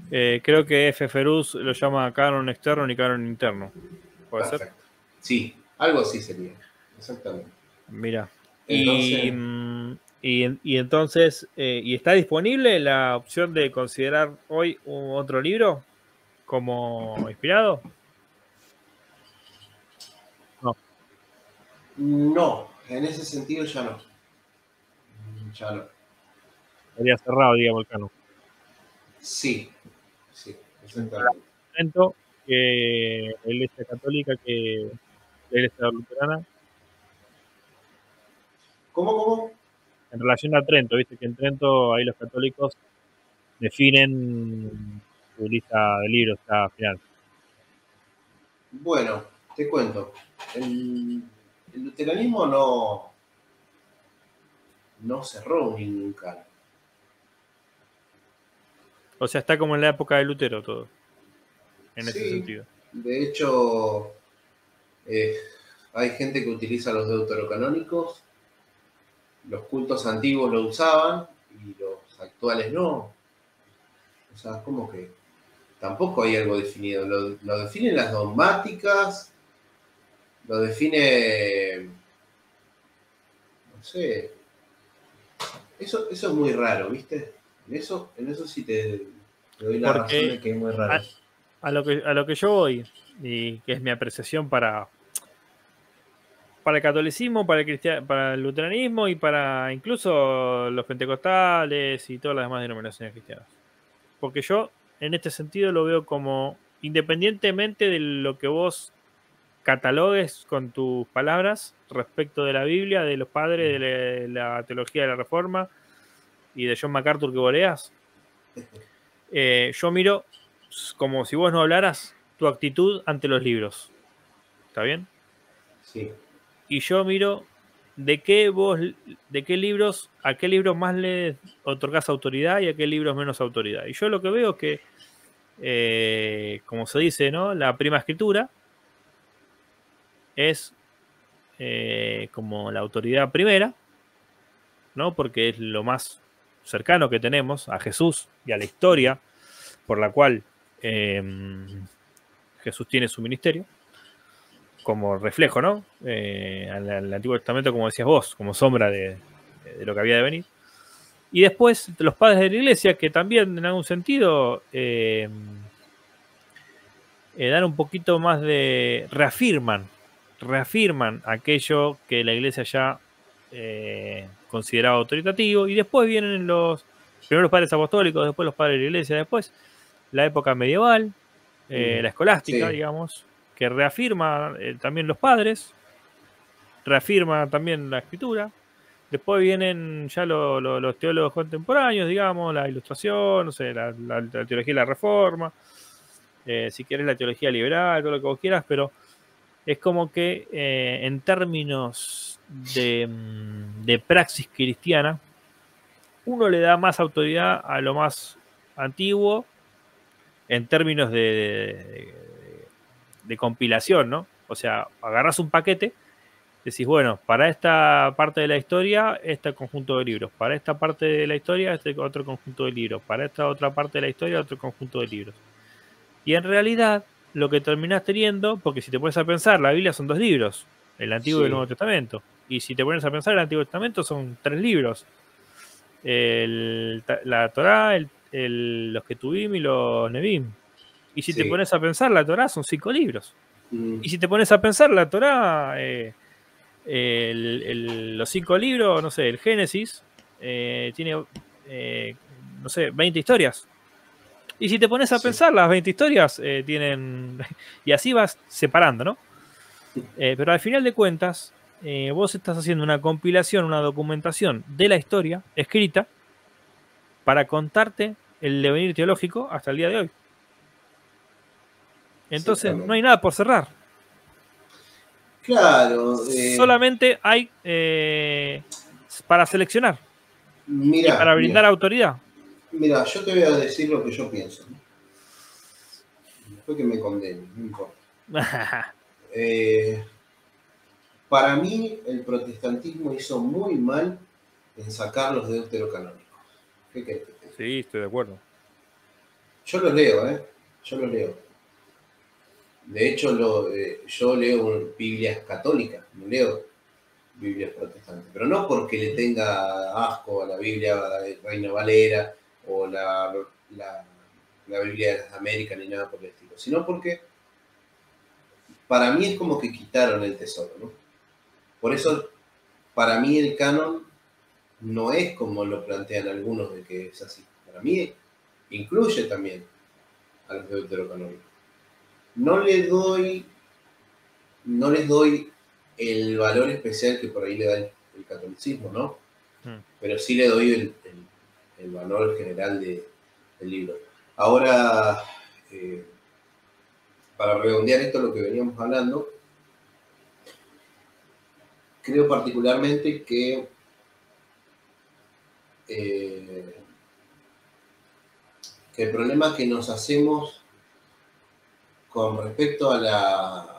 Creo que F. Ferus lo llama canon externo y canon interno. ¿Puede ser? perfecto. Sí, algo así sería. Exactamente. Mira. Y, Entonces, y entonces, ¿y está disponible la opción de considerar hoy otro libro como inspirado? No, no, en ese sentido ya no. Ya no. estaría cerrado, digamos, el canon. Sí, sí, En relación exactamente. a Trento, que la Iglesia Católica, que la Iglesia Luterana, ¿Cómo? en relación a Trento, viste que en Trento ahí los católicos definen su lista de libros ya final. Bueno, te cuento. El, el luteranismo no cerró ningún canon. O sea, está como en la época de Lutero todo, en ese Sí, sentido. de hecho, eh, hay gente que utiliza los deuterocanónicos, los cultos antiguos lo usaban y los actuales no. O sea, es como que tampoco hay algo definido. Lo definen las dogmáticas, lo define, no sé, eso es muy raro, ¿viste? En eso sí te doy la razón Porque de que es muy raro. a, a lo que yo voy, y que es mi apreciación para el catolicismo, para el luteranismo y para incluso los pentecostales y todas las demás denominaciones cristianas. Porque yo, en este sentido, lo veo como independientemente de lo que vos catalogues con tus palabras respecto de la Biblia, de los padres, de la teología de la Reforma y de John MacArthur que vos leas, yo miro como si vos no hablaras tu actitud ante los libros. ¿Está bien? Sí. Y yo miro de qué libros, a qué libros más le otorgás autoridad y a qué libros menos autoridad. Y yo lo que veo es que, como se dice, ¿no? La prima escritura es como la autoridad primera, ¿no? Porque es lo más cercano que tenemos a Jesús y a la historia por la cual Jesús tiene su ministerio, como reflejo, ¿no? Al Antiguo Testamento, como decías vos, como sombra de lo que había de venir. Y después los padres de la iglesia, que también en algún sentido dan un poquito más de... reafirman aquello que la iglesia ya consideraba autoritativo. Y después vienen primero los padres apostólicos, después los padres de la iglesia, después la época medieval, la escolástica, Sí. digamos, que reafirma también los padres, reafirma también la escritura. Después vienen ya los teólogos contemporáneos, digamos, la ilustración, no sé, la teología de la reforma, si querés la teología liberal, todo lo que vos quieras, pero es como que en términos de praxis cristiana, uno le da más autoridad a lo más antiguo en términos de compilación, ¿no? O sea, agarras un paquete, decís, bueno, para esta parte de la historia, este conjunto de libros, para esta parte de la historia, este otro conjunto de libros, para esta otra parte de la historia, otro conjunto de libros. Y en realidad, lo que terminás teniendo, porque si te pones a pensar, la Biblia son 2 libros, el Antiguo y el Nuevo Testamento. Y si te pones a pensar, el Antiguo Testamento son 3 libros. La Torá, los Ketuvim y los Nevim. Y si te pones a pensar, la Torá son 5 libros. Y si te pones a pensar, la Torá, los 5 libros, no sé, el Génesis, tiene, no sé, 20 historias. Y si te pones a pensar, las 20 historias tienen... y así vas separando, ¿no? Pero al final de cuentas, vos estás haciendo una compilación, una documentación de la historia escrita para contarte el devenir teológico hasta el día de hoy. Entonces, no hay nada por cerrar. Claro. Solamente hay para seleccionar. Mirá, y para brindar autoridad. Mira, yo te voy a decir lo que yo pienso, ¿no? Después que me condenen, no importa. Para mí, el protestantismo hizo muy mal en sacar los deuterocanónicos. ¿Qué querés que te diga? Sí, estoy de acuerdo. Yo los leo, ¿eh? Yo los leo. De hecho, yo leo Biblias católicas, no leo Biblias protestantes. Pero no porque le tenga asco a la Biblia de Reina Valera o la Biblia de las Américas ni nada por el estilo, sino porque para mí es como que quitaron el tesoro, ¿no? Por eso, para mí el canon no es como lo plantean algunos de que es así. Para mí incluye también a los deuterocanónicos. No les doy el valor especial que por ahí le da el catolicismo, ¿no? Pero sí le doy el valor general del libro. Ahora, para redondear esto, lo que veníamos hablando, creo particularmente que el problema que nos hacemos con respecto a la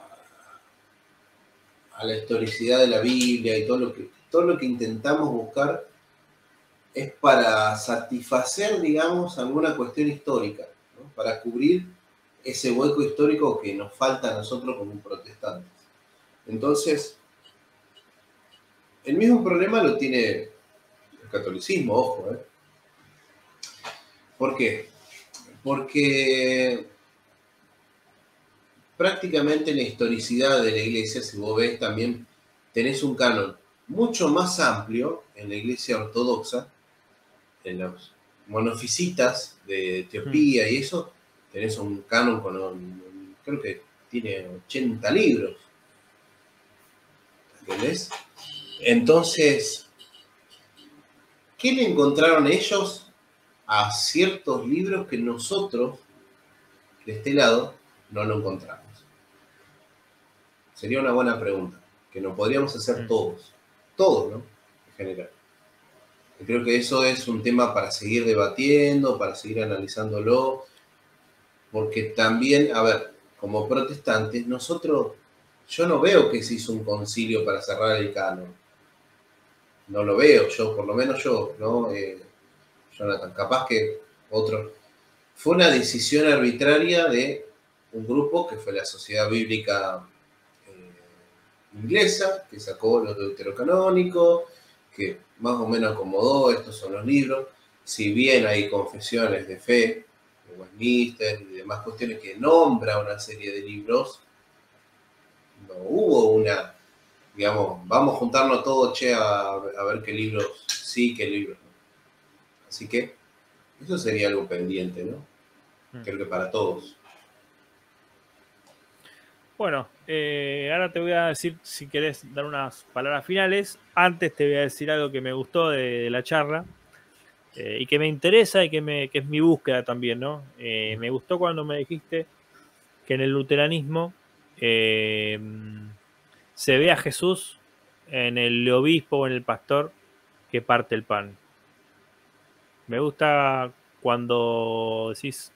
historicidad de la Biblia y todo lo que intentamos buscar es para satisfacer, digamos, alguna cuestión histórica, ¿no? Para cubrir ese hueco histórico que nos falta a nosotros como protestantes. Entonces, el mismo problema lo tiene el catolicismo, ojo, ¿eh? ¿Por qué? Porque prácticamente la historicidad de la iglesia, si vos ves, también tenés un canon mucho más amplio en la iglesia ortodoxa, en los monofisitas de Etiopía y eso, tenés un canon creo que tiene 80 libros, ¿entendés? Entonces, ¿qué le encontraron ellos a ciertos libros que nosotros, de este lado, no lo encontramos? Sería una buena pregunta, que nos podríamos hacer todos, ¿no? En general. Y creo que eso es un tema para seguir debatiendo, para seguir analizándolo, porque también, a ver, como protestantes, yo no veo que se hizo un concilio para cerrar el canon. No lo veo, yo, por lo menos yo, ¿no? Jonathan, capaz que otro. Fue una decisión arbitraria de un grupo que fue la Sociedad Bíblica Inglesa, que sacó los deuterocanónicos, que más o menos acomodó, estos son los libros. Si bien hay confesiones de fe, de Westminster y demás cuestiones que nombra una serie de libros, no hubo una, digamos, vamos a juntarnos todos, che, a ver qué libros sí, qué libros no. Así que eso sería algo pendiente, ¿no? Creo que para todos. Bueno, ahora te voy a decir, si querés dar unas palabras finales. Antes te voy a decir algo que me gustó de la charla y que me interesa y que es mi búsqueda también, ¿no? Me gustó cuando me dijiste que en el luteranismo se ve a Jesús en el obispo o en el pastor que parte el pan. Me gusta cuando decís,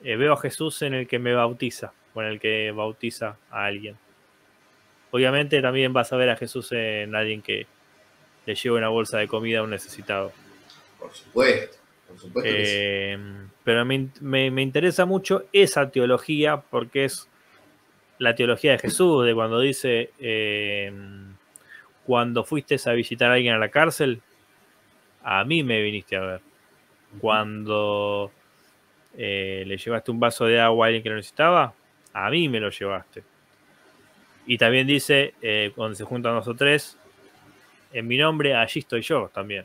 veo a Jesús en el que me bautiza o en el que bautiza a alguien. Obviamente también vas a ver a Jesús en alguien que le lleva una bolsa de comida a un necesitado. Por supuesto que sí. Pero me interesa mucho esa teología porque es la teología de Jesús, de cuando dice, cuando fuiste a visitar a alguien a la cárcel, a mí me viniste a ver. Cuando le llevaste un vaso de agua a alguien que lo necesitaba, a mí me lo llevaste. Y también dice, cuando se juntan 2 o 3, en mi nombre, allí estoy yo también,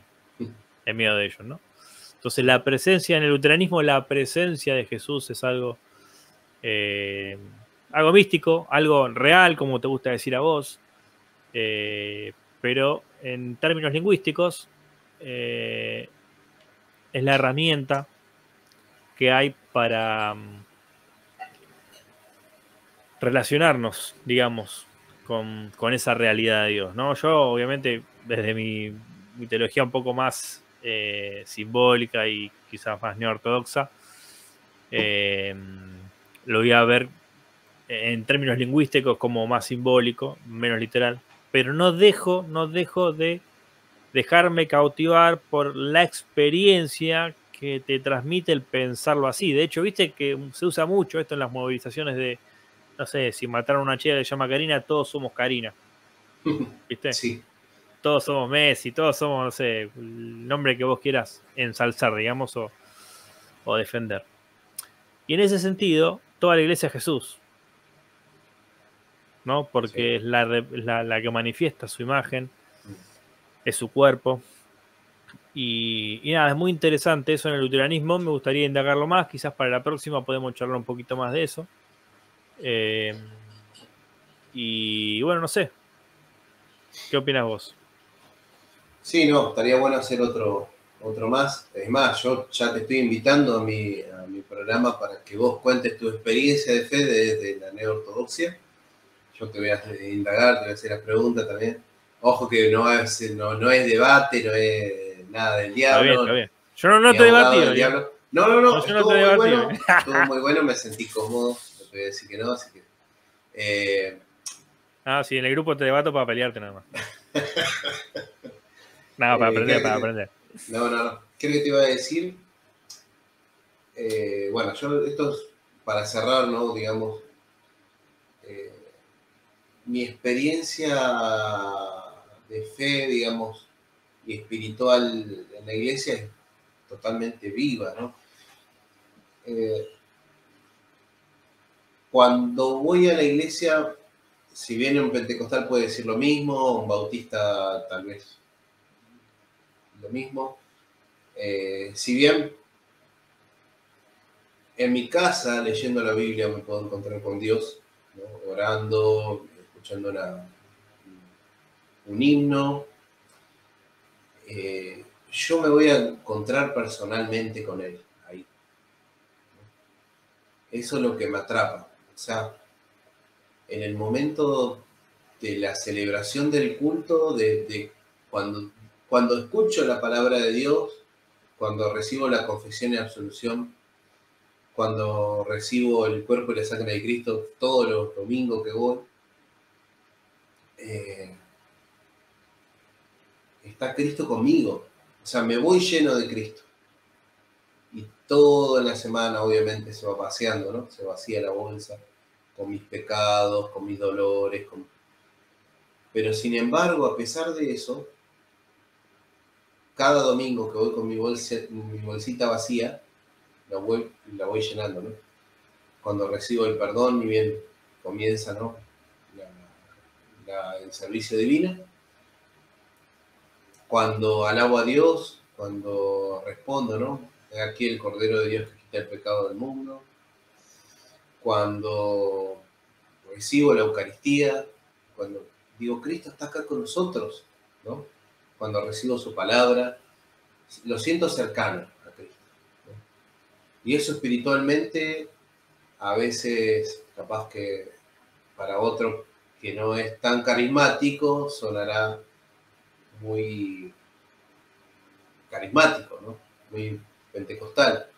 en medio de ellos, ¿no? Entonces la presencia en el luteranismo, la presencia de Jesús es algo místico, algo real, como te gusta decir a vos, pero en términos lingüísticos es la herramienta que hay para relacionarnos, digamos, con esa realidad de Dios, ¿no? Yo, obviamente, desde mi teología un poco más simbólica y quizás más neortodoxa, lo voy a ver en términos lingüísticos como más simbólico, menos literal, pero no dejo de dejarme cautivar por la experiencia que te transmite el pensarlo así. De hecho, viste que se usa mucho esto en las movilizaciones de, no sé, si mataron a una chica que se llama Karina, todos somos Karina. ¿Viste? Sí. Todos somos Messi, todos somos, no sé, el nombre que vos quieras ensalzar, digamos, o defender. Y en ese sentido, toda la iglesia es Jesús, ¿no? Porque sí, es la que manifiesta su imagen, es su cuerpo. Y nada, es muy interesante eso en el luteranismo. Me gustaría indagarlo más. Quizás para la próxima podemos charlar un poquito más de eso. Y bueno, no sé. ¿Qué opinas vos? Sí, no, estaría bueno hacer otro más. Es más, yo ya te estoy invitando a mi programa para que vos cuentes tu experiencia de fe desde la neortodoxia. Yo te voy a indagar, te voy a hacer las preguntas también. Ojo que no es debate, no es nada del diablo. Está bien. Yo no te debatí. No, estuvo muy bueno. Estuvo muy bueno, me sentí cómodo. No te voy a decir que no, así que... sí, en el grupo te debato para pelearte nada más. Nada, para aprender. No. ¿Qué que te iba a decir? Bueno, esto es para cerrar, ¿no? Digamos, mi experiencia de fe, digamos, y espiritual en la iglesia es totalmente viva, ¿no? Cuando voy a la iglesia, si bien un pentecostal puede decir lo mismo, un bautista tal vez lo mismo, si bien En mi casa, leyendo la Biblia, me puedo encontrar con Dios, ¿no? Orando, escuchando un himno. Yo me voy a encontrar personalmente con Él ahí. Eso es lo que me atrapa. O sea, en el momento de la celebración del culto, de cuando escucho la palabra de Dios, cuando recibo la confesión y absolución, cuando recibo el cuerpo y la sangre de Cristo todos los domingos que voy, eh, está Cristo conmigo. O sea, me voy lleno de Cristo. Y toda la semana, obviamente, se va vaciando, ¿no? Se vacía la bolsa con mis pecados, con mis dolores. Pero sin embargo, a pesar de eso, cada domingo que voy con mi bolsita vacía, la voy llenando, ¿no? Cuando recibo el perdón, ni bien comienza, ¿no? El servicio divino. Cuando alabo a Dios, cuando respondo, ¿no? He aquí el Cordero de Dios que quita el pecado del mundo. Cuando recibo la Eucaristía, cuando digo, Cristo está acá con nosotros, ¿no? Cuando recibo su palabra, lo siento cercano a Cristo, ¿no? Y eso espiritualmente, a veces, capaz que para otro que no es tan carismático, sonará muy carismático, ¿no? Muy pentecostal.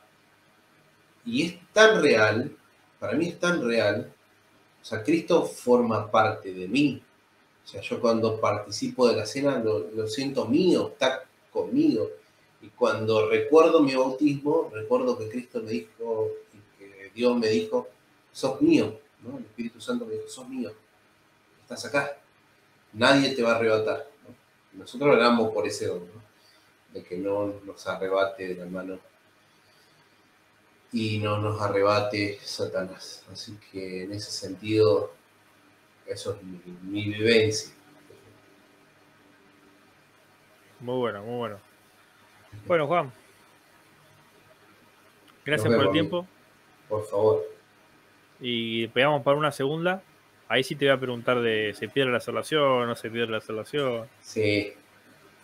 Y es tan real, para mí es tan real, o sea, Cristo forma parte de mí. O sea, yo cuando participo de la cena lo siento mío, está conmigo. Y cuando recuerdo mi bautismo, recuerdo que Cristo me dijo, y que Dios me dijo, sos mío, ¿no? El Espíritu Santo me dijo, sos mío, estás acá, nadie te va a arrebatar, ¿no? Nosotros oramos por ese don, ¿no? De que no nos arrebate de la mano y no nos arrebate Satanás. Así que en ese sentido, eso es mi vivencia. Muy bueno, muy bueno. Bueno, Juan, Nos gracias por el vemos, amigo. tiempo. Por favor. Y pegamos para una segunda. Ahí sí te voy a preguntar de se pierde la salvación o no se pierde la salvación. Sí,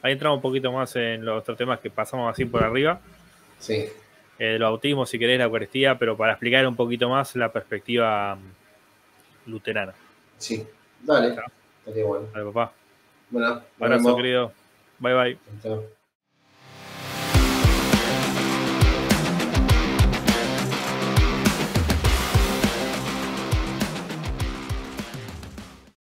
Ahí entramos un poquito más en los otros temas que pasamos así por arriba. sí, El bautismo, si querés, la Eucaristía, pero para explicar un poquito más la perspectiva luterana. sí. Dale, ¿Está? estaría bueno. Dale, papá. Bueno, nos Abrazo, vemos. querido. Bye, bye. Chao.